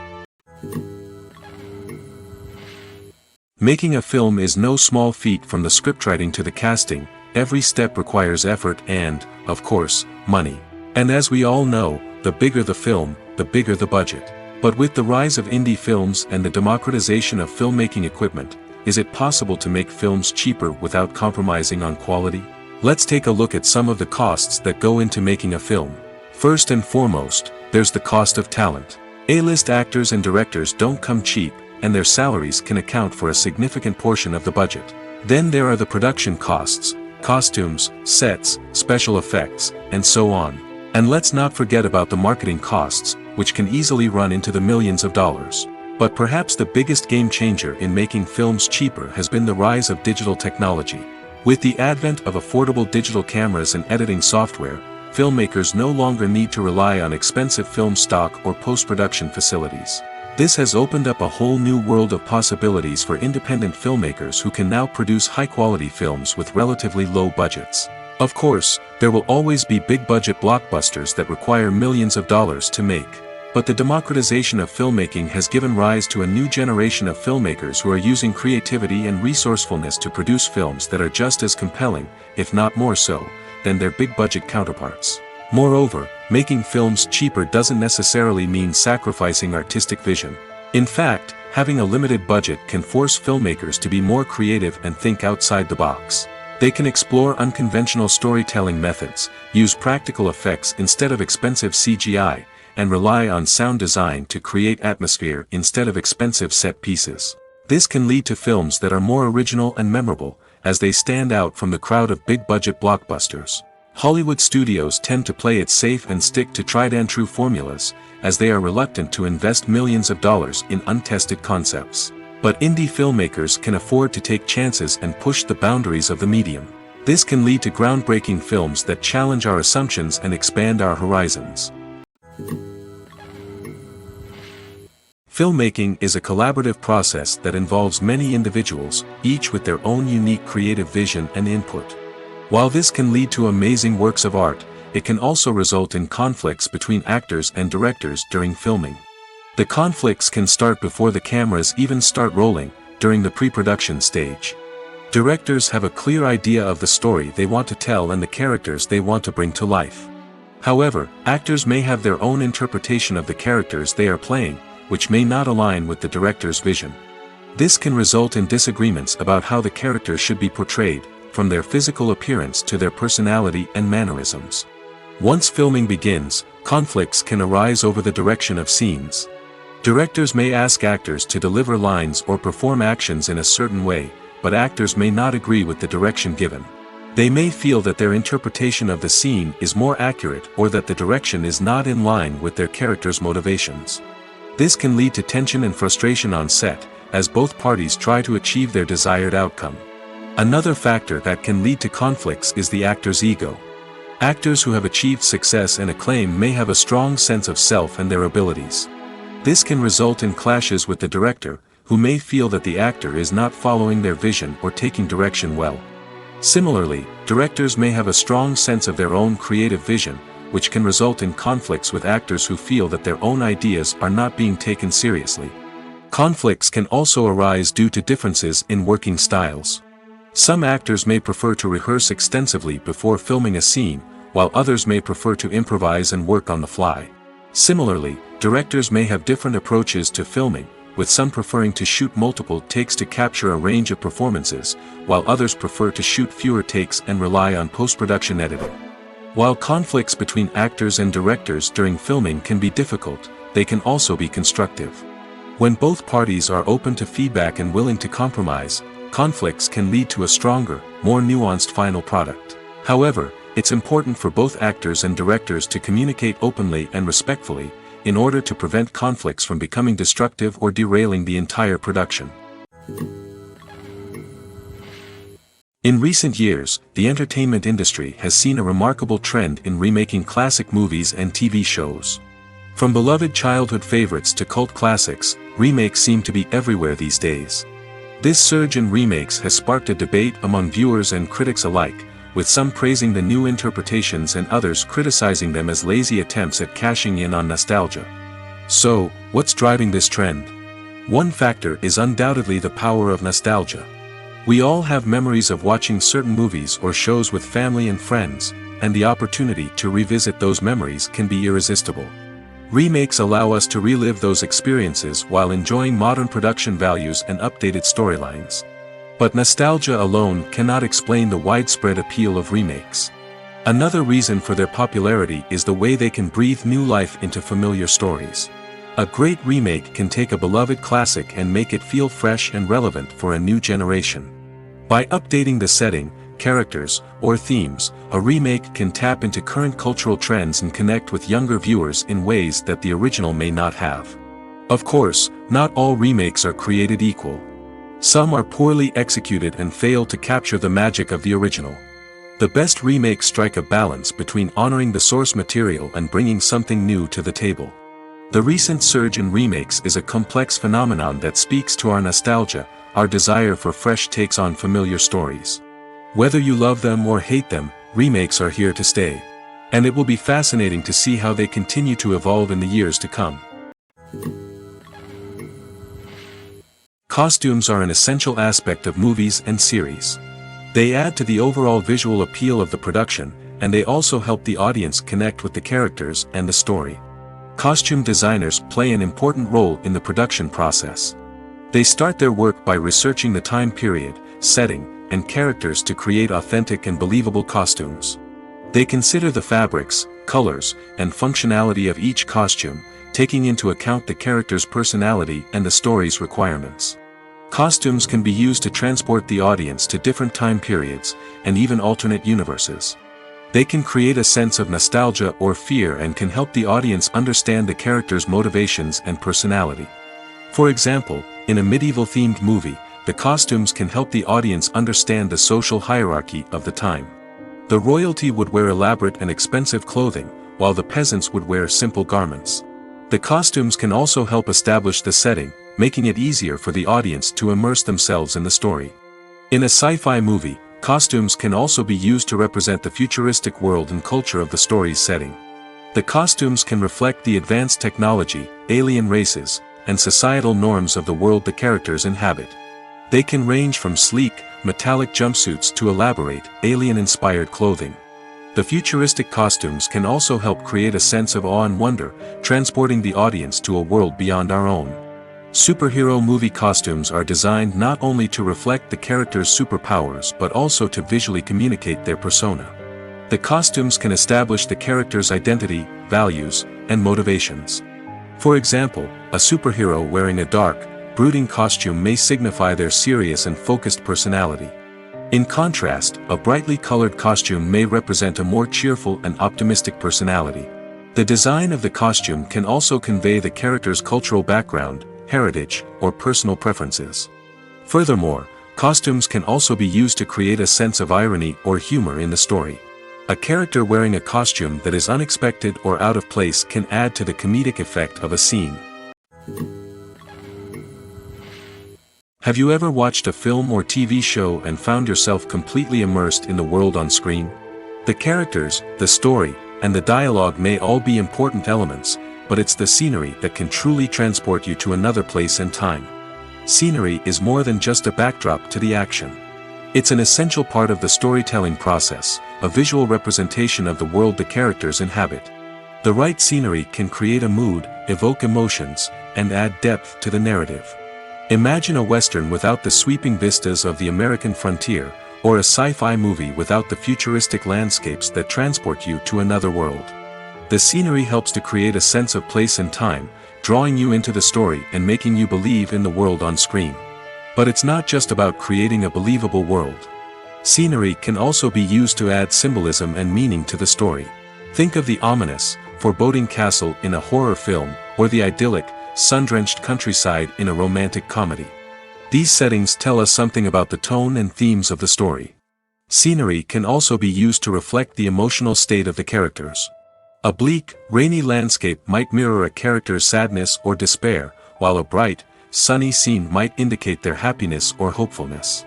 Making a film is no small feat. From the scriptwriting to the casting, every step requires effort and, of course, money. And as we all know, the bigger the film, the bigger the budget. But with the rise of indie films and the democratization of filmmaking equipment, is it possible to make films cheaper without compromising on quality? Let's take a look at some of the costs that go into making a film. First and foremost, there's the cost of talent. A-list actors and directors don't come cheap, and their salaries can account for a significant portion of the budget. Then there are the production costs, costumes, sets, special effects, and so on. And let's not forget about the marketing costs, which can easily run into the millions of dollars. But perhaps the biggest game changer in making films cheaper has been the rise of digital technology. With the advent of affordable digital cameras and editing software, filmmakers no longer need to rely on expensive film stock or post-production facilities. This has opened up a whole new world of possibilities for independent filmmakers who can now produce high-quality films with relatively low budgets. Of course, there will always be big-budget blockbusters that require millions of dollars to make. But the democratization of filmmaking has given rise to a new generation of filmmakers who are using creativity and resourcefulness to produce films that are just as compelling, if not more so, than their big-budget counterparts. Moreover, making films cheaper doesn't necessarily mean sacrificing artistic vision. In fact, having a limited budget can force filmmakers to be more creative and think outside the box. They can explore unconventional storytelling methods, use practical effects instead of expensive CGI, and rely on sound design to create atmosphere instead of expensive set pieces. This can lead to films that are more original and memorable, as they stand out from the crowd of big-budget blockbusters. Hollywood studios tend to play it safe and stick to tried-and-true formulas, as they are reluctant to invest millions of dollars in untested concepts. But indie filmmakers can afford to take chances and push the boundaries of the medium. This can lead to groundbreaking films that challenge our assumptions and expand our horizons. Filmmaking is a collaborative process that involves many individuals, each with their own unique creative vision and input. While this can lead to amazing works of art, it can also result in conflicts between actors and directors during filming. The conflicts can start before the cameras even start rolling, during the pre-production stage. Directors have a clear idea of the story they want to tell and the characters they want to bring to life. However, actors may have their own interpretation of the characters they are playing, which may not align with the director's vision. This can result in disagreements about how the characters should be portrayed, from their physical appearance to their personality and mannerisms. Once filming begins, conflicts can arise over the direction of scenes. Directors may ask actors to deliver lines or perform actions in a certain way, but actors may not agree with the direction given. They may feel that their interpretation of the scene is more accurate or that the direction is not in line with their character's motivations. This can lead to tension and frustration on set, as both parties try to achieve their desired outcome. Another factor that can lead to conflicts is the actor's ego. Actors who have achieved success and acclaim may have a strong sense of self and their abilities. This can result in clashes with the director, who may feel that the actor is not following their vision or taking direction well. Similarly, directors may have a strong sense of their own creative vision, which can result in conflicts with actors who feel that their own ideas are not being taken seriously. Conflicts can also arise due to differences in working styles. Some actors may prefer to rehearse extensively before filming a scene, while others may prefer to improvise and work on the fly. Similarly, directors may have different approaches to filming, with some preferring to shoot multiple takes to capture a range of performances, while others prefer to shoot fewer takes and rely on post-production editing. While conflicts between actors and directors during filming can be difficult, they can also be constructive. When both parties are open to feedback and willing to compromise, conflicts can lead to a stronger, more nuanced final product. However, it's important for both actors and directors to communicate openly and respectfully, in order to prevent conflicts from becoming destructive or derailing the entire production. In recent years, the entertainment industry has seen a remarkable trend in remaking classic movies and TV shows. From beloved childhood favorites to cult classics, remakes seem to be everywhere these days. This surge in remakes has sparked a debate among viewers and critics alike, with some praising the new interpretations and others criticizing them as lazy attempts at cashing in on nostalgia. So, what's driving this trend? One factor is undoubtedly the power of nostalgia. We all have memories of watching certain movies or shows with family and friends, and the opportunity to revisit those memories can be irresistible. Remakes allow us to relive those experiences while enjoying modern production values and updated storylines. But nostalgia alone cannot explain the widespread appeal of remakes. Another reason for their popularity is the way they can breathe new life into familiar stories. A great remake can take a beloved classic and make it feel fresh and relevant for a new generation. By updating the setting, characters, or themes, a remake can tap into current cultural trends and connect with younger viewers in ways that the original may not have. Of course, not all remakes are created equal. Some are poorly executed and fail to capture the magic of the original. The best remakes strike a balance between honoring the source material and bringing something new to the table. The recent surge in remakes is a complex phenomenon that speaks to our nostalgia, our desire for fresh takes on familiar stories. Whether you love them or hate them, remakes are here to stay. And it will be fascinating to see how they continue to evolve in the years to come. Costumes are an essential aspect of movies and series. They add to the overall visual appeal of the production, and they also help the audience connect with the characters and the story. Costume designers play an important role in the production process. They start their work by researching the time period, setting, and characters to create authentic and believable costumes. They consider the fabrics, colors, and functionality of each costume, taking into account the character's personality and the story's requirements. Costumes can be used to transport the audience to different time periods, and even alternate universes. They can create a sense of nostalgia or fear and can help the audience understand the character's motivations and personality. For example, in a medieval-themed movie, the costumes can help the audience understand the social hierarchy of the time. The royalty would wear elaborate and expensive clothing, while the peasants would wear simple garments. The costumes can also help establish the setting, making it easier for the audience to immerse themselves in the story. In a sci-fi movie, costumes can also be used to represent the futuristic world and culture of the story's setting. The costumes can reflect the advanced technology, alien races, and societal norms of the world the characters inhabit. They can range from sleek, metallic jumpsuits to elaborate, alien-inspired clothing. The futuristic costumes can also help create a sense of awe and wonder, transporting the audience to a world beyond our own. Superhero movie costumes are designed not only to reflect the character's superpowers but also to visually communicate their persona. The costumes can establish the character's identity, values, and motivations. For example, a superhero wearing a dark, brooding costume may signify their serious and focused personality. In contrast, a brightly colored costume may represent a more cheerful and optimistic personality. The design of the costume can also convey the character's cultural background, heritage, or personal preferences. Furthermore, costumes can also be used to create a sense of irony or humor in the story. A character wearing a costume that is unexpected or out of place can add to the comedic effect of a scene. Have you ever watched a film or TV show and found yourself completely immersed in the world on screen? The characters, the story, and the dialogue may all be important elements, but it's the scenery that can truly transport you to another place and time. Scenery is more than just a backdrop to the action. It's an essential part of the storytelling process, a visual representation of the world the characters inhabit. The right scenery can create a mood, evoke emotions, and add depth to the narrative. Imagine a Western without the sweeping vistas of the American frontier, or a sci-fi movie without the futuristic landscapes that transport you to another world. The scenery helps to create a sense of place and time, drawing you into the story and making you believe in the world on screen. But it's not just about creating a believable world. Scenery can also be used to add symbolism and meaning to the story. Think of the ominous, foreboding castle in a horror film, or the idyllic, sun-drenched countryside in a romantic comedy. These settings tell us something about the tone and themes of the story. Scenery can also be used to reflect the emotional state of the characters. A bleak, rainy landscape might mirror a character's sadness or despair, while a bright, sunny scene might indicate their happiness or hopefulness.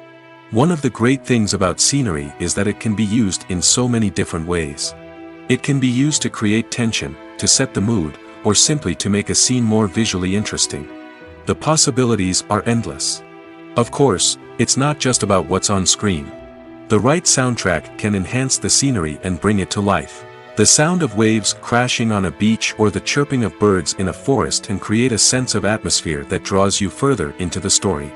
One of the great things about scenery is that it can be used in so many different ways. It can be used to create tension, to set the mood, or simply to make a scene more visually interesting. The possibilities are endless. Of course, it's not just about what's on screen. The right soundtrack can enhance the scenery and bring it to life. The sound of waves crashing on a beach or the chirping of birds in a forest can create a sense of atmosphere that draws you further into the story.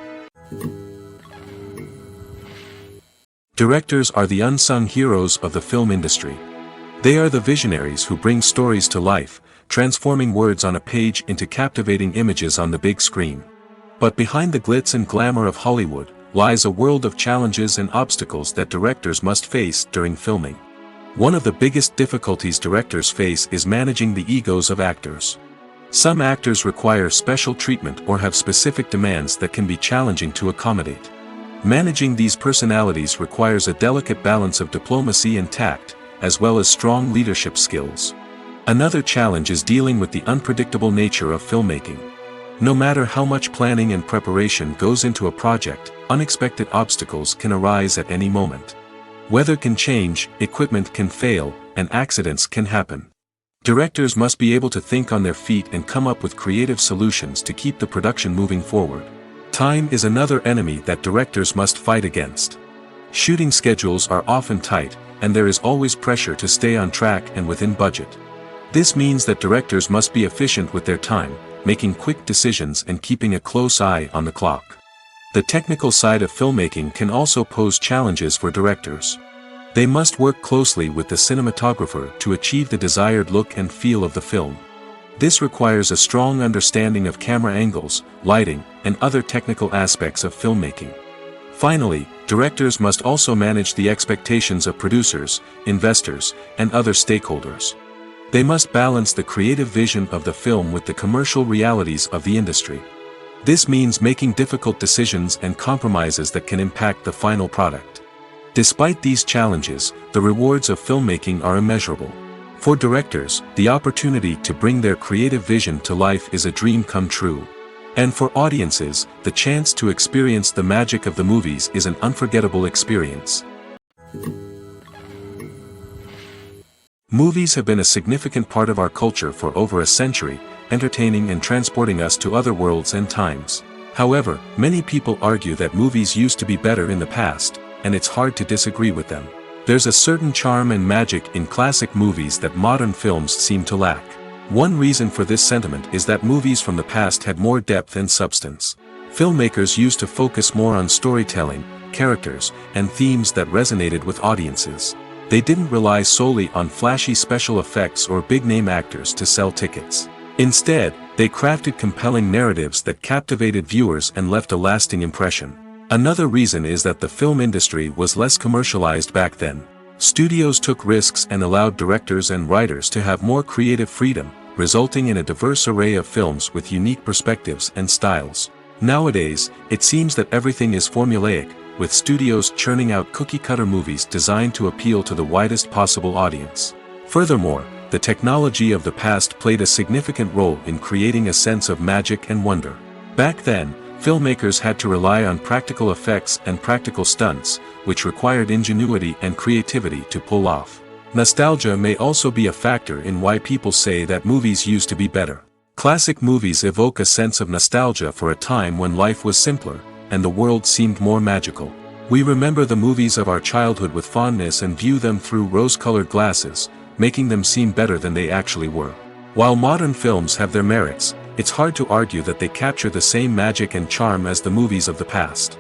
Directors are the unsung heroes of the film industry. They are the visionaries who bring stories to life, transforming words on a page into captivating images on the big screen. But behind the glitz and glamour of Hollywood, lies a world of challenges and obstacles that directors must face during filming. One of the biggest difficulties directors face is managing the egos of actors. Some actors require special treatment or have specific demands that can be challenging to accommodate. Managing these personalities requires a delicate balance of diplomacy and tact, as well as strong leadership skills. Another challenge is dealing with the unpredictable nature of filmmaking. No matter how much planning and preparation goes into a project, unexpected obstacles can arise at any moment. Weather can change, equipment can fail, and accidents can happen. Directors must be able to think on their feet and come up with creative solutions to keep the production moving forward. Time is another enemy that directors must fight against. Shooting schedules are often tight, and there is always pressure to stay on track and within budget. This means that directors must be efficient with their time, making quick decisions and keeping a close eye on the clock. The technical side of filmmaking can also pose challenges for directors. They must work closely with the cinematographer to achieve the desired look and feel of the film. This requires a strong understanding of camera angles, lighting, and other technical aspects of filmmaking. Finally, directors must also manage the expectations of producers, investors, and other stakeholders. They must balance the creative vision of the film with the commercial realities of the industry. This means making difficult decisions and compromises that can impact the final product. Despite these challenges, the rewards of filmmaking are immeasurable. For directors, the opportunity to bring their creative vision to life is a dream come true. And for audiences, the chance to experience the magic of the movies is an unforgettable experience. Movies have been a significant part of our culture for over a century, entertaining and transporting us to other worlds and times. However, many people argue that movies used to be better in the past, and it's hard to disagree with them. There's a certain charm and magic in classic movies that modern films seem to lack. One reason for this sentiment is that movies from the past had more depth and substance. Filmmakers used to focus more on storytelling, characters, and themes that resonated with audiences. They didn't rely solely on flashy special effects or big-name actors to sell tickets. Instead, they crafted compelling narratives that captivated viewers and left a lasting impression. Another reason is that the film industry was less commercialized back then. Studios took risks and allowed directors and writers to have more creative freedom, resulting in a diverse array of films with unique perspectives and styles. Nowadays, it seems that everything is formulaic, with studios churning out cookie-cutter movies designed to appeal to the widest possible audience. Furthermore, the technology of the past played a significant role in creating a sense of magic and wonder. Back then, filmmakers had to rely on practical effects and practical stunts, which required ingenuity and creativity to pull off. Nostalgia may also be a factor in why people say that movies used to be better. Classic movies evoke a sense of nostalgia for a time when life was simpler, and the world seemed more magical. We remember the movies of our childhood with fondness and view them through rose-colored glasses, making them seem better than they actually were. While modern films have their merits, it's hard to argue that they capture the same magic and charm as the movies of the past.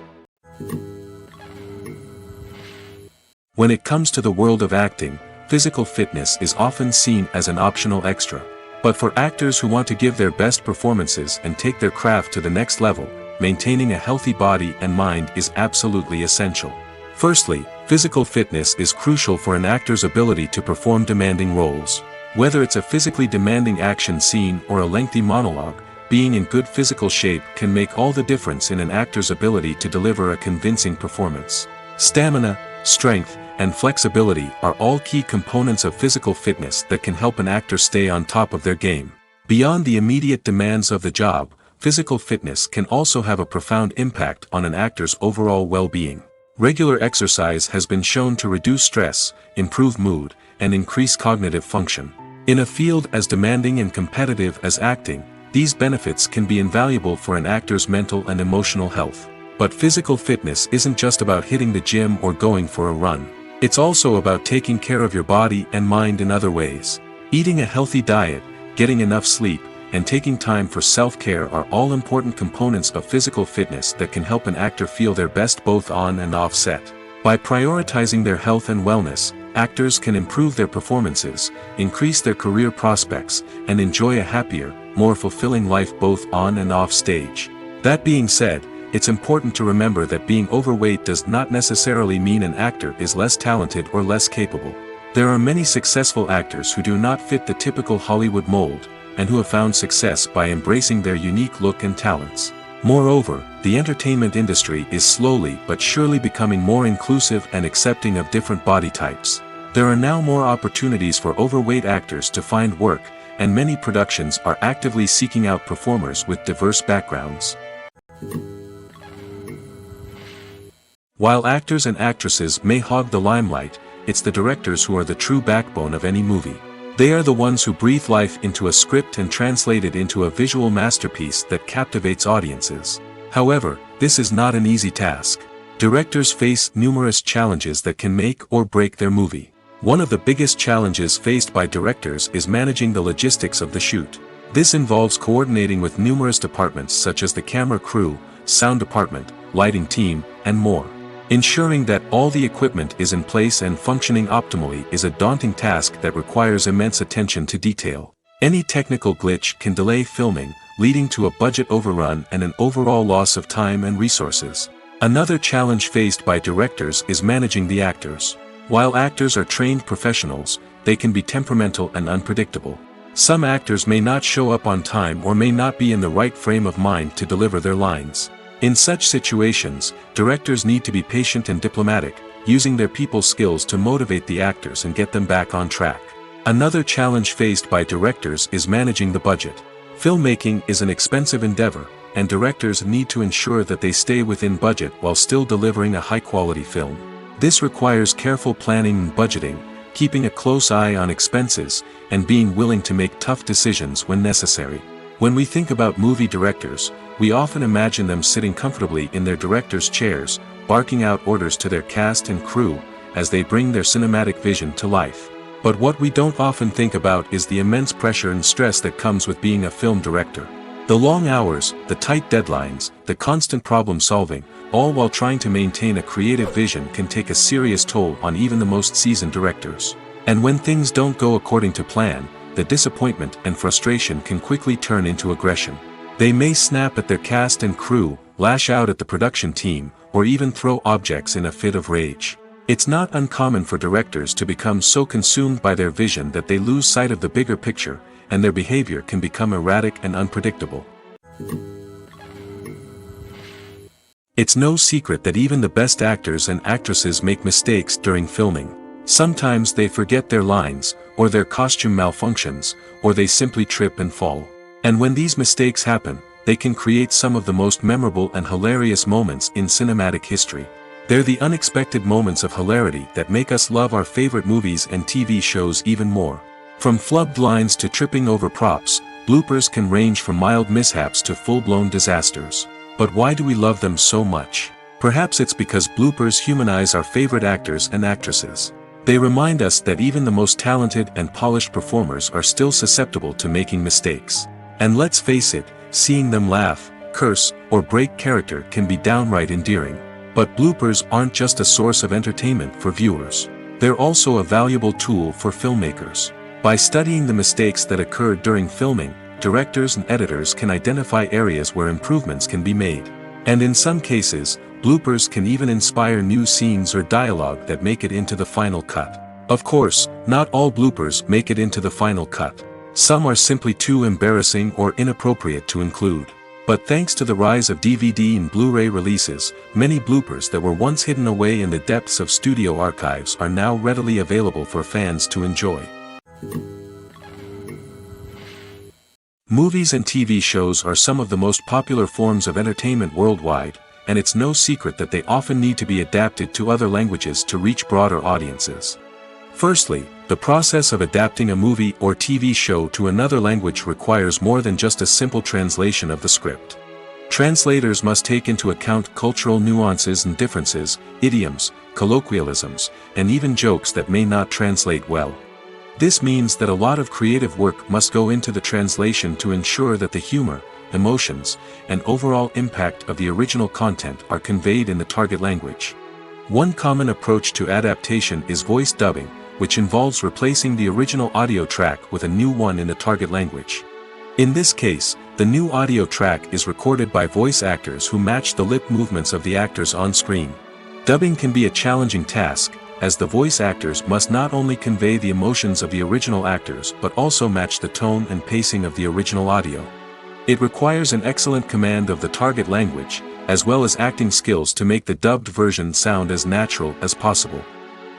When it comes to the world of acting, physical fitness is often seen as an optional extra. But for actors who want to give their best performances and take their craft to the next level, maintaining a healthy body and mind is absolutely essential. Firstly, physical fitness is crucial for an actor's ability to perform demanding roles. Whether it's a physically demanding action scene or a lengthy monologue, being in good physical shape can make all the difference in an actor's ability to deliver a convincing performance. Stamina, strength, and flexibility are all key components of physical fitness that can help an actor stay on top of their game. Beyond the immediate demands of the job, physical fitness can also have a profound impact on an actor's overall well-being. Regular exercise has been shown to reduce stress, improve mood, and increase cognitive function. In a field as demanding and competitive as acting, these benefits can be invaluable for an actor's mental and emotional health. But physical fitness isn't just about hitting the gym or going for a run. It's also about taking care of your body and mind in other ways. Eating a healthy diet, getting enough sleep, and taking time for self-care are all important components of physical fitness that can help an actor feel their best both on and off set. By prioritizing their health and wellness, actors can improve their performances, increase their career prospects, and enjoy a happier, more fulfilling life both on and off stage. That being said, it's important to remember that being overweight does not necessarily mean an actor is less talented or less capable. There are many successful actors who do not fit the typical Hollywood mold, and who have found success by embracing their unique look and talents. Moreover, the entertainment industry is slowly but surely becoming more inclusive and accepting of different body types. There are now more opportunities for overweight actors to find work, and many productions are actively seeking out performers with diverse backgrounds. While actors and actresses may hog the limelight, it's the directors who are the true backbone of any movie. They are the ones who breathe life into a script and translate it into a visual masterpiece that captivates audiences. However, this is not an easy task. Directors face numerous challenges that can make or break their movie. One of the biggest challenges faced by directors is managing the logistics of the shoot. This involves coordinating with numerous departments such as the camera crew, sound department, lighting team, and more. Ensuring that all the equipment is in place and functioning optimally is a daunting task that requires immense attention to detail. Any technical glitch can delay filming, leading to a budget overrun and an overall loss of time and resources. Another challenge faced by directors is managing the actors. While actors are trained professionals, they can be temperamental and unpredictable. Some actors may not show up on time or may not be in the right frame of mind to deliver their lines. In such situations, directors need to be patient and diplomatic, using their people skills to motivate the actors and get them back on track. Another challenge faced by directors is managing the budget. Filmmaking is an expensive endeavor, and directors need to ensure that they stay within budget while still delivering a high-quality film. This requires careful planning and budgeting, keeping a close eye on expenses, and being willing to make tough decisions when necessary. When we think about movie directors, we often imagine them sitting comfortably in their director's chairs, barking out orders to their cast and crew, as they bring their cinematic vision to life. But what we don't often think about is the immense pressure and stress that comes with being a film director. The long hours, the tight deadlines, the constant problem solving, all while trying to maintain a creative vision can take a serious toll on even the most seasoned directors. And when things don't go according to plan, the disappointment and frustration can quickly turn into aggression. They may snap at their cast and crew, lash out at the production team, or even throw objects in a fit of rage. It's not uncommon for directors to become so consumed by their vision that they lose sight of the bigger picture, and their behavior can become erratic and unpredictable. It's no secret that even the best actors and actresses make mistakes during filming. Sometimes they forget their lines, or their costume malfunctions, or they simply trip and fall. And when these mistakes happen, they can create some of the most memorable and hilarious moments in cinematic history. They're the unexpected moments of hilarity that make us love our favorite movies and TV shows even more. From flubbed lines to tripping over props, bloopers can range from mild mishaps to full-blown disasters. But why do we love them so much? Perhaps it's because bloopers humanize our favorite actors and actresses. They remind us that even the most talented and polished performers are still susceptible to making mistakes. And let's face it, seeing them laugh, curse, or break character can be downright endearing. But bloopers aren't just a source of entertainment for viewers. They're also a valuable tool for filmmakers. By studying the mistakes that occurred during filming, directors and editors can identify areas where improvements can be made. And in some cases, bloopers can even inspire new scenes or dialogue that make it into the final cut. Of course, not all bloopers make it into the final cut. Some are simply too embarrassing or inappropriate to include. But thanks to the rise of DVD and Blu-ray releases, many bloopers that were once hidden away in the depths of studio archives are now readily available for fans to enjoy. Movies and TV shows are some of the most popular forms of entertainment worldwide, and it's no secret that they often need to be adapted to other languages to reach broader audiences. Firstly, the process of adapting a movie or TV show to another language requires more than just a simple translation of the script. Translators must take into account cultural nuances and differences, idioms, colloquialisms, and even jokes that may not translate well. This means that a lot of creative work must go into the translation to ensure that the humor, emotions, and overall impact of the original content are conveyed in the target language. One common approach to adaptation is voice dubbing, which involves replacing the original audio track with a new one in the target language. In this case, the new audio track is recorded by voice actors who match the lip movements of the actors on screen. Dubbing can be a challenging task, as the voice actors must not only convey the emotions of the original actors but also match the tone and pacing of the original audio. It requires an excellent command of the target language, as well as acting skills to make the dubbed version sound as natural as possible.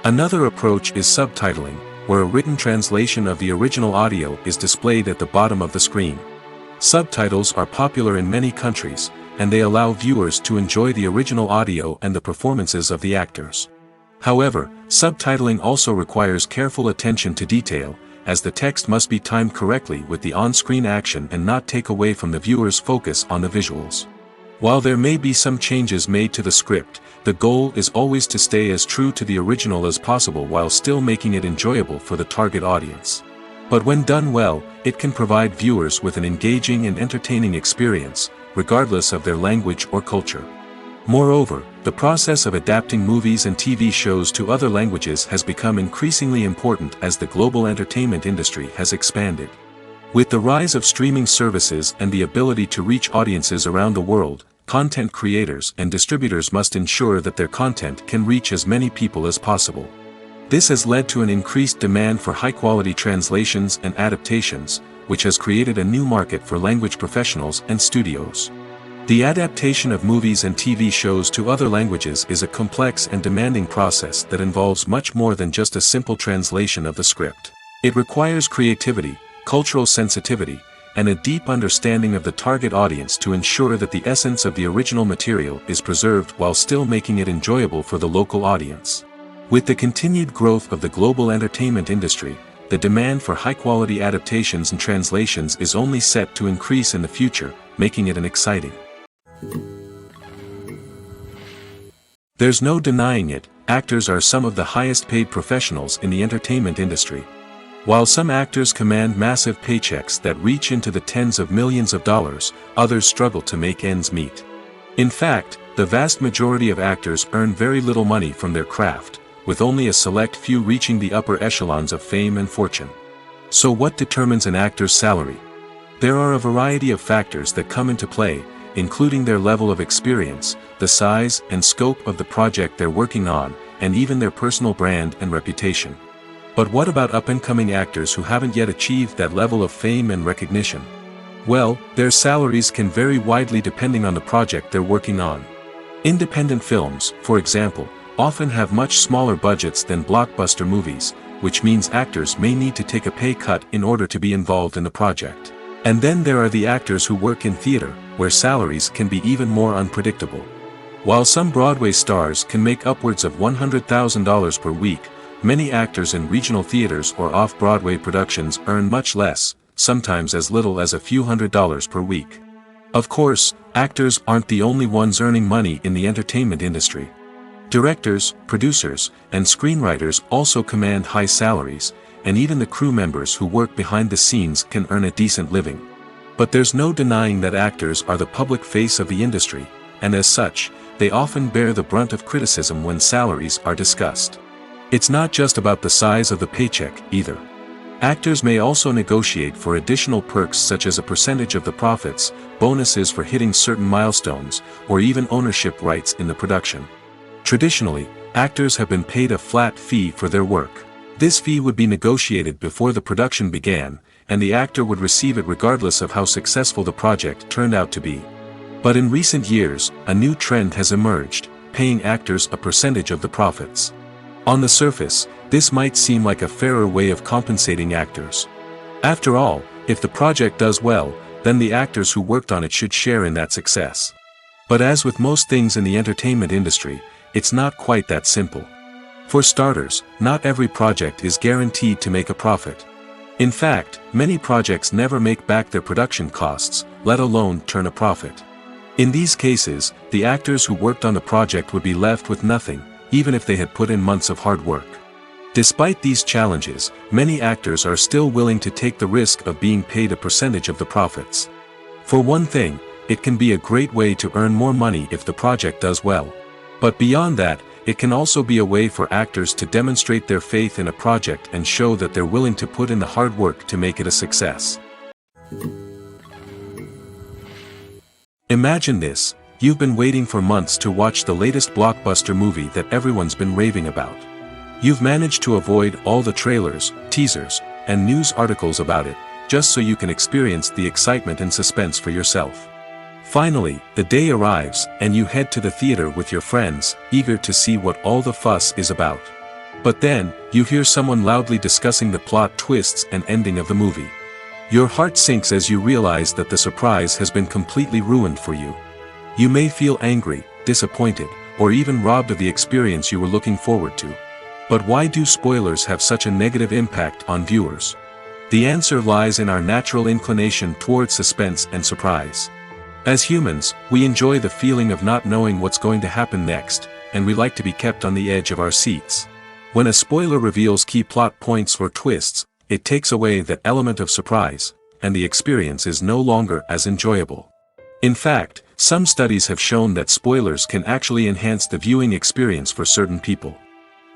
Another approach is subtitling, where a written translation of the original audio is displayed at the bottom of the screen. Subtitles are popular in many countries, and they allow viewers to enjoy the original audio and the performances of the actors. However, subtitling also requires careful attention to detail, as the text must be timed correctly with the on-screen action and not take away from the viewer's focus on the visuals. While there may be some changes made to the script, the goal is always to stay as true to the original as possible while still making it enjoyable for the target audience. But when done well, it can provide viewers with an engaging and entertaining experience, regardless of their language or culture. Moreover, the process of adapting movies and TV shows to other languages has become increasingly important as the global entertainment industry has expanded. With the rise of streaming services and the ability to reach audiences around the world, content creators and distributors must ensure that their content can reach as many people as possible. This has led to an increased demand for high-quality translations and adaptations, which has created a new market for language professionals and studios. The adaptation of movies and TV shows to other languages is a complex and demanding process that involves much more than just a simple translation of the script. It requires creativity, cultural sensitivity, and a deep understanding of the target audience to ensure that the essence of the original material is preserved while still making it enjoyable for the local audience. With the continued growth of the global entertainment industry, the demand for high-quality adaptations and translations is only set to increase in the future, making it exciting. There's no denying it, actors are some of the highest-paid professionals in the entertainment industry. While some actors command massive paychecks that reach into the tens of millions of dollars, others struggle to make ends meet. In fact, the vast majority of actors earn very little money from their craft, with only a select few reaching the upper echelons of fame and fortune. So what determines an actor's salary? There are a variety of factors that come into play, including their level of experience, the size and scope of the project they're working on, and even their personal brand and reputation. But what about up-and-coming actors who haven't yet achieved that level of fame and recognition? Well, their salaries can vary widely depending on the project they're working on. Independent films, for example, often have much smaller budgets than blockbuster movies, which means actors may need to take a pay cut in order to be involved in the project. And then there are the actors who work in theater, where salaries can be even more unpredictable. While some Broadway stars can make upwards of $100,000 per week, many actors in regional theaters or off-Broadway productions earn much less, sometimes as little as a few $100s per week. Of course, actors aren't the only ones earning money in the entertainment industry. Directors, producers, and screenwriters also command high salaries, and even the crew members who work behind the scenes can earn a decent living. But there's no denying that actors are the public face of the industry, and as such, they often bear the brunt of criticism when salaries are discussed. It's not just about the size of the paycheck, either. Actors may also negotiate for additional perks such as a percentage of the profits, bonuses for hitting certain milestones, or even ownership rights in the production. Traditionally, actors have been paid a flat fee for their work. This fee would be negotiated before the production began, and the actor would receive it regardless of how successful the project turned out to be. But in recent years, a new trend has emerged, paying actors a percentage of the profits. On the surface, this might seem like a fairer way of compensating actors. After all, if the project does well, then the actors who worked on it should share in that success. But as with most things in the entertainment industry, it's not quite that simple. For starters, not every project is guaranteed to make a profit. In fact, many projects never make back their production costs, let alone turn a profit. In these cases, the actors who worked on the project would be left with nothing, even if they had put in months of hard work. Despite these challenges, many actors are still willing to take the risk of being paid a percentage of the profits. For one thing, it can be a great way to earn more money if the project does well. But beyond that, it can also be a way for actors to demonstrate their faith in a project and show that they're willing to put in the hard work to make it a success. Imagine this: you've been waiting for months to watch the latest blockbuster movie that everyone's been raving about. You've managed to avoid all the trailers, teasers, and news articles about it, just so you can experience the excitement and suspense for yourself. Finally, the day arrives, and you head to the theater with your friends, eager to see what all the fuss is about. But then, you hear someone loudly discussing the plot twists and ending of the movie. Your heart sinks as you realize that the surprise has been completely ruined for you. You may feel angry, disappointed, or even robbed of the experience you were looking forward to. But why do spoilers have such a negative impact on viewers? The answer lies in our natural inclination towards suspense and surprise. As humans, we enjoy the feeling of not knowing what's going to happen next, and we like to be kept on the edge of our seats. When a spoiler reveals key plot points or twists, it takes away that element of surprise, and the experience is no longer as enjoyable. In fact, some studies have shown that spoilers can actually enhance the viewing experience for certain people.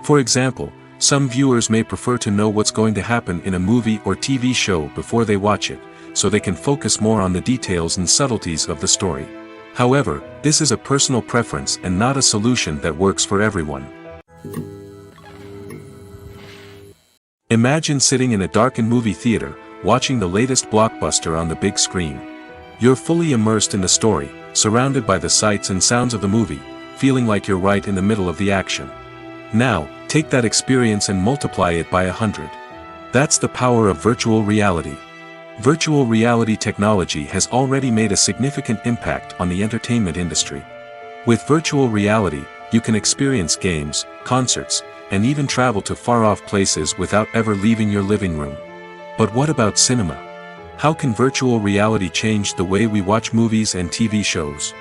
For example, some viewers may prefer to know what's going to happen in a movie or TV show before they watch it, so they can focus more on the details and subtleties of the story. However, this is a personal preference and not a solution that works for everyone. Imagine sitting in a darkened movie theater, watching the latest blockbuster on the big screen. You're fully immersed in the story, surrounded by the sights and sounds of the movie, feeling like you're right in the middle of the action. Now, take that experience and multiply it by 100. That's the power of virtual reality. Virtual reality technology has already made a significant impact on the entertainment industry. With virtual reality, you can experience games, concerts, and even travel to far-off places without ever leaving your living room. But what about cinema? How can virtual reality change the way we watch movies and TV shows?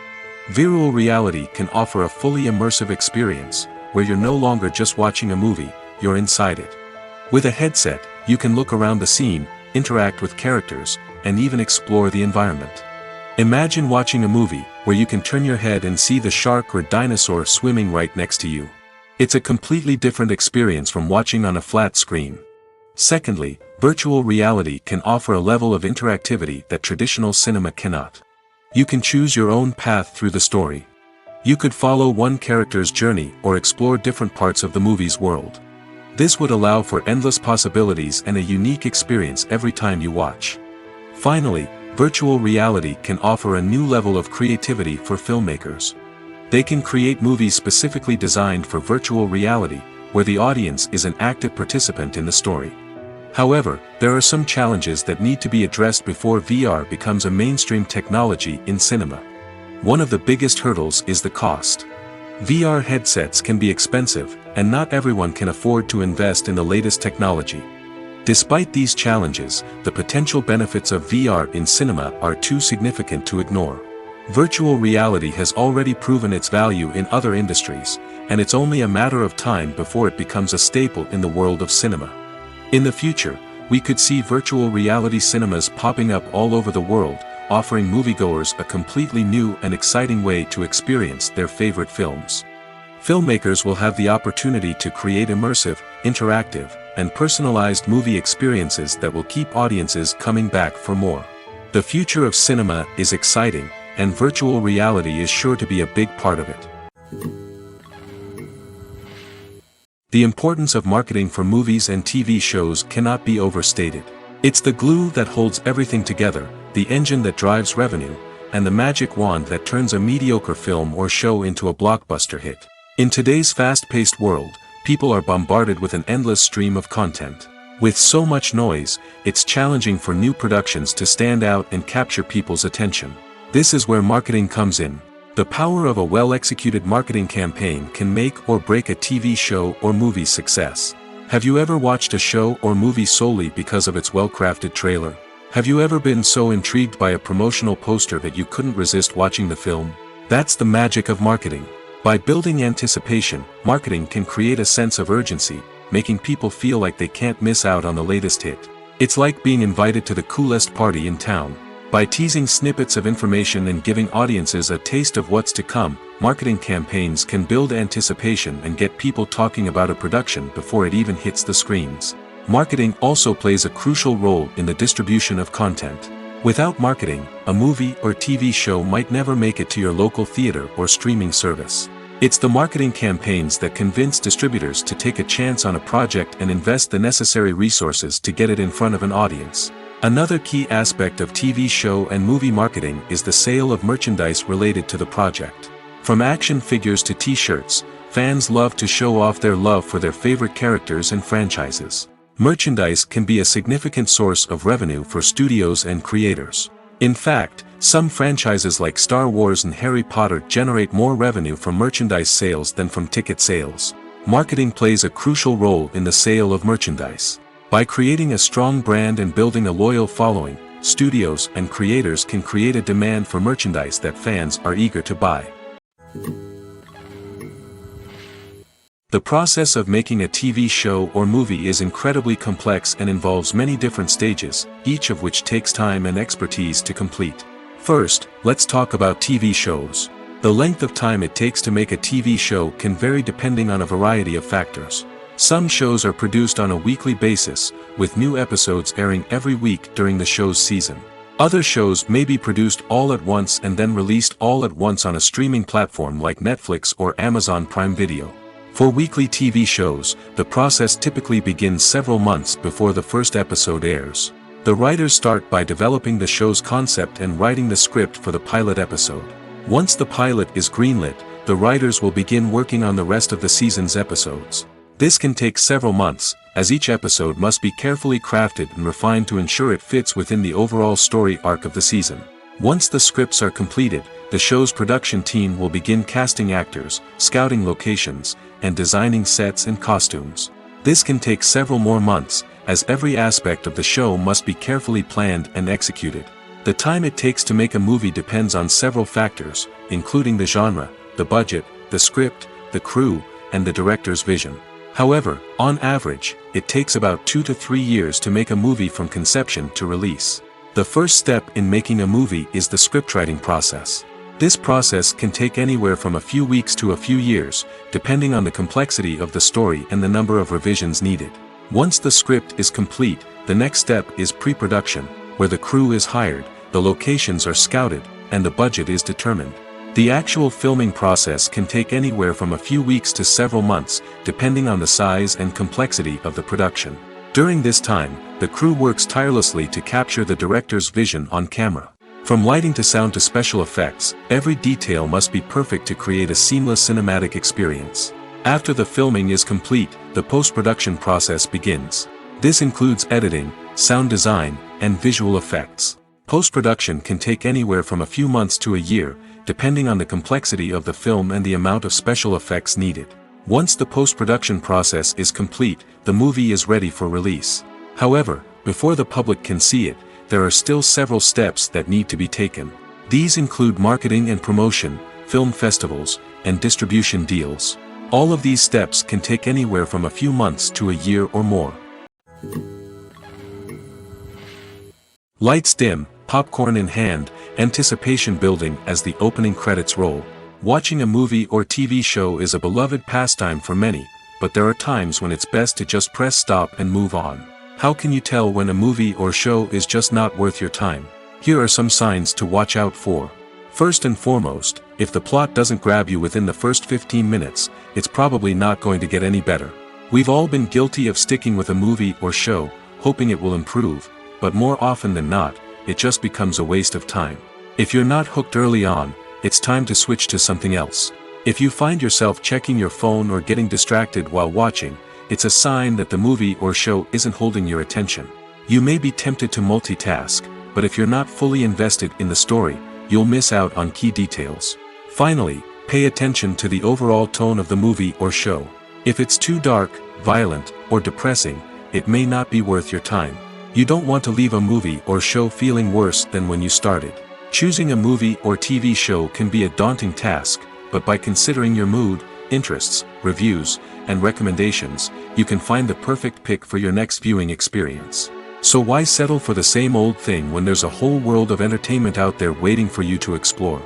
Virtual reality can offer a fully immersive experience, where you're no longer just watching a movie, you're inside it. With a headset, you can look around the scene, interact with characters, and even explore the environment. Imagine watching a movie where you can turn your head and see the shark or dinosaur swimming right next to you. It's a completely different experience from watching on a flat screen. Secondly, virtual reality can offer a level of interactivity that traditional cinema cannot. You can choose your own path through the story. You could follow one character's journey or explore different parts of the movie's world. This would allow for endless possibilities and a unique experience every time you watch. Finally, virtual reality can offer a new level of creativity for filmmakers. They can create movies specifically designed for virtual reality, where the audience is an active participant in the story. However, there are some challenges that need to be addressed before VR becomes a mainstream technology in cinema. One of the biggest hurdles is the cost. VR headsets can be expensive, and not everyone can afford to invest in the latest technology. Despite these challenges, the potential benefits of VR in cinema are too significant to ignore. Virtual reality has already proven its value in other industries, and it's only a matter of time before it becomes a staple in the world of cinema. In the future, we could see virtual reality cinemas popping up all over the world, offering moviegoers a completely new and exciting way to experience their favorite films. Filmmakers will have the opportunity to create immersive, interactive, and personalized movie experiences that will keep audiences coming back for more. The future of cinema is exciting, and virtual reality is sure to be a big part of it. The importance of marketing for movies and TV shows cannot be overstated. It's the glue that holds everything together, the engine that drives revenue, and the magic wand that turns a mediocre film or show into a blockbuster hit. In today's fast-paced world, people are bombarded with an endless stream of content. With so much noise, it's challenging for new productions to stand out and capture people's attention. This is where marketing comes in. The power of a well-executed marketing campaign can make or break a TV show or movie's success. Have you ever watched a show or movie solely because of its well-crafted trailer? Have you ever been so intrigued by a promotional poster that you couldn't resist watching the film? That's the magic of marketing. By building anticipation, marketing can create a sense of urgency, making people feel like they can't miss out on the latest hit. It's like being invited to the coolest party in town. By teasing snippets of information and giving audiences a taste of what's to come, marketing campaigns can build anticipation and get people talking about a production before it even hits the screens. Marketing also plays a crucial role in the distribution of content. Without marketing, a movie or TV show might never make it to your local theater or streaming service. It's the marketing campaigns that convince distributors to take a chance on a project and invest the necessary resources to get it in front of an audience. Another key aspect of TV show and movie marketing is the sale of merchandise related to the project. From action figures to t-shirts, fans love to show off their love for their favorite characters and franchises. Merchandise can be a significant source of revenue for studios and creators. In fact, some franchises like Star Wars and Harry Potter generate more revenue from merchandise sales than from ticket sales. Marketing plays a crucial role in the sale of merchandise. By creating a strong brand and building a loyal following, studios and creators can create a demand for merchandise that fans are eager to buy. The process of making a TV show or movie is incredibly complex and involves many different stages, each of which takes time and expertise to complete. First, let's talk about TV shows. The length of time it takes to make a TV show can vary depending on a variety of factors. Some shows are produced on a weekly basis, with new episodes airing every week during the show's season. Other shows may be produced all at once and then released all at once on a streaming platform like Netflix or Amazon Prime Video. For weekly TV shows, the process typically begins several months before the first episode airs. The writers start by developing the show's concept and writing the script for the pilot episode. Once the pilot is greenlit, the writers will begin working on the rest of the season's episodes. This can take several months, as each episode must be carefully crafted and refined to ensure it fits within the overall story arc of the season. Once the scripts are completed, the show's production team will begin casting actors, scouting locations, and designing sets and costumes. This can take several more months, as every aspect of the show must be carefully planned and executed. The time it takes to make a movie depends on several factors, including the genre, the budget, the script, the crew, and the director's vision. However, on average, it takes about 2 to 3 years to make a movie from conception to release. The first step in making a movie is the scriptwriting process. This process can take anywhere from a few weeks to a few years, depending on the complexity of the story and the number of revisions needed. Once the script is complete, the next step is pre-production, where the crew is hired, the locations are scouted, and the budget is determined. The actual filming process can take anywhere from a few weeks to several months, depending on the size and complexity of the production. During this time, the crew works tirelessly to capture the director's vision on camera. From lighting to sound to special effects, every detail must be perfect to create a seamless cinematic experience. After the filming is complete, the post-production process begins. This includes editing, sound design, and visual effects. Post-production can take anywhere from a few months to a year, depending on the complexity of the film and the amount of special effects needed. Once the post-production process is complete, the movie is ready for release. However, before the public can see it, there are still several steps that need to be taken. These include marketing and promotion, film festivals, and distribution deals. All of these steps can take anywhere from a few months to a year or more. Lights dim, popcorn in hand, anticipation building as the opening credits roll. Watching a movie or TV show is a beloved pastime for many, but there are times when it's best to just press stop and move on. How can you tell when a movie or show is just not worth your time? Here are some signs to watch out for. First and foremost, if the plot doesn't grab you within the first 15 minutes, it's probably not going to get any better. We've all been guilty of sticking with a movie or show, hoping it will improve, but more often than not, it just becomes a waste of time. If you're not hooked early on, it's time to switch to something else. If you find yourself checking your phone or getting distracted while watching, it's a sign that the movie or show isn't holding your attention. You may be tempted to multitask, but if you're not fully invested in the story, you'll miss out on key details. Finally, pay attention to the overall tone of the movie or show. If it's too dark, violent, or depressing, it may not be worth your time. You don't want to leave a movie or show feeling worse than when you started. Choosing a movie or TV show can be a daunting task, but by considering your mood, interests, reviews, and recommendations, you can find the perfect pick for your next viewing experience. So why settle for the same old thing when there's a whole world of entertainment out there waiting for you to explore?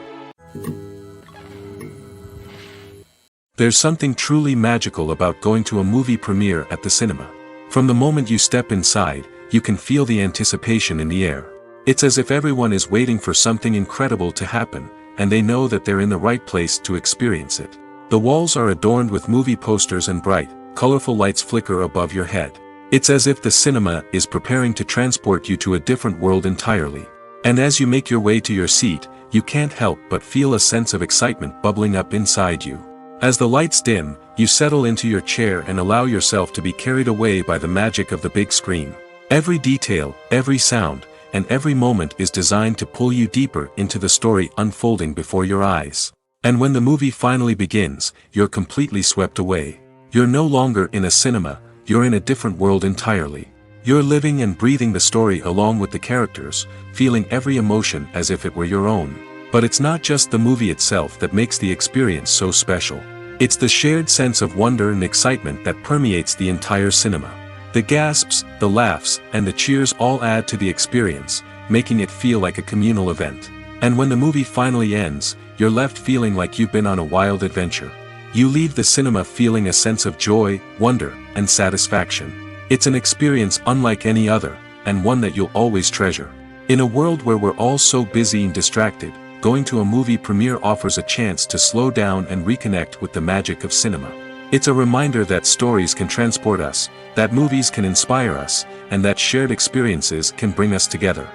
There's something truly magical about going to a movie premiere at the cinema. From the moment you step inside, you can feel the anticipation in the air. It's as if everyone is waiting for something incredible to happen, and they know that they're in the right place to experience it. The walls are adorned with movie posters and bright, colorful lights flicker above your head. It's as if the cinema is preparing to transport you to a different world entirely. And as you make your way to your seat, you can't help but feel a sense of excitement bubbling up inside you. As the lights dim, you settle into your chair and allow yourself to be carried away by the magic of the big screen. Every detail, every sound, and every moment is designed to pull you deeper into the story unfolding before your eyes. And when the movie finally begins, you're completely swept away. You're no longer in a cinema, you're in a different world entirely. You're living and breathing the story along with the characters, feeling every emotion as if it were your own. But it's not just the movie itself that makes the experience so special. It's the shared sense of wonder and excitement that permeates the entire cinema. The gasps, the laughs, and the cheers all add to the experience, making it feel like a communal event. And when the movie finally ends, you're left feeling like you've been on a wild adventure. You leave the cinema feeling a sense of joy, wonder, and satisfaction. It's an experience unlike any other, and one that you'll always treasure. In a world where we're all so busy and distracted, going to a movie premiere offers a chance to slow down and reconnect with the magic of cinema. It's a reminder that stories can transport us, that movies can inspire us, and that shared experiences can bring us together.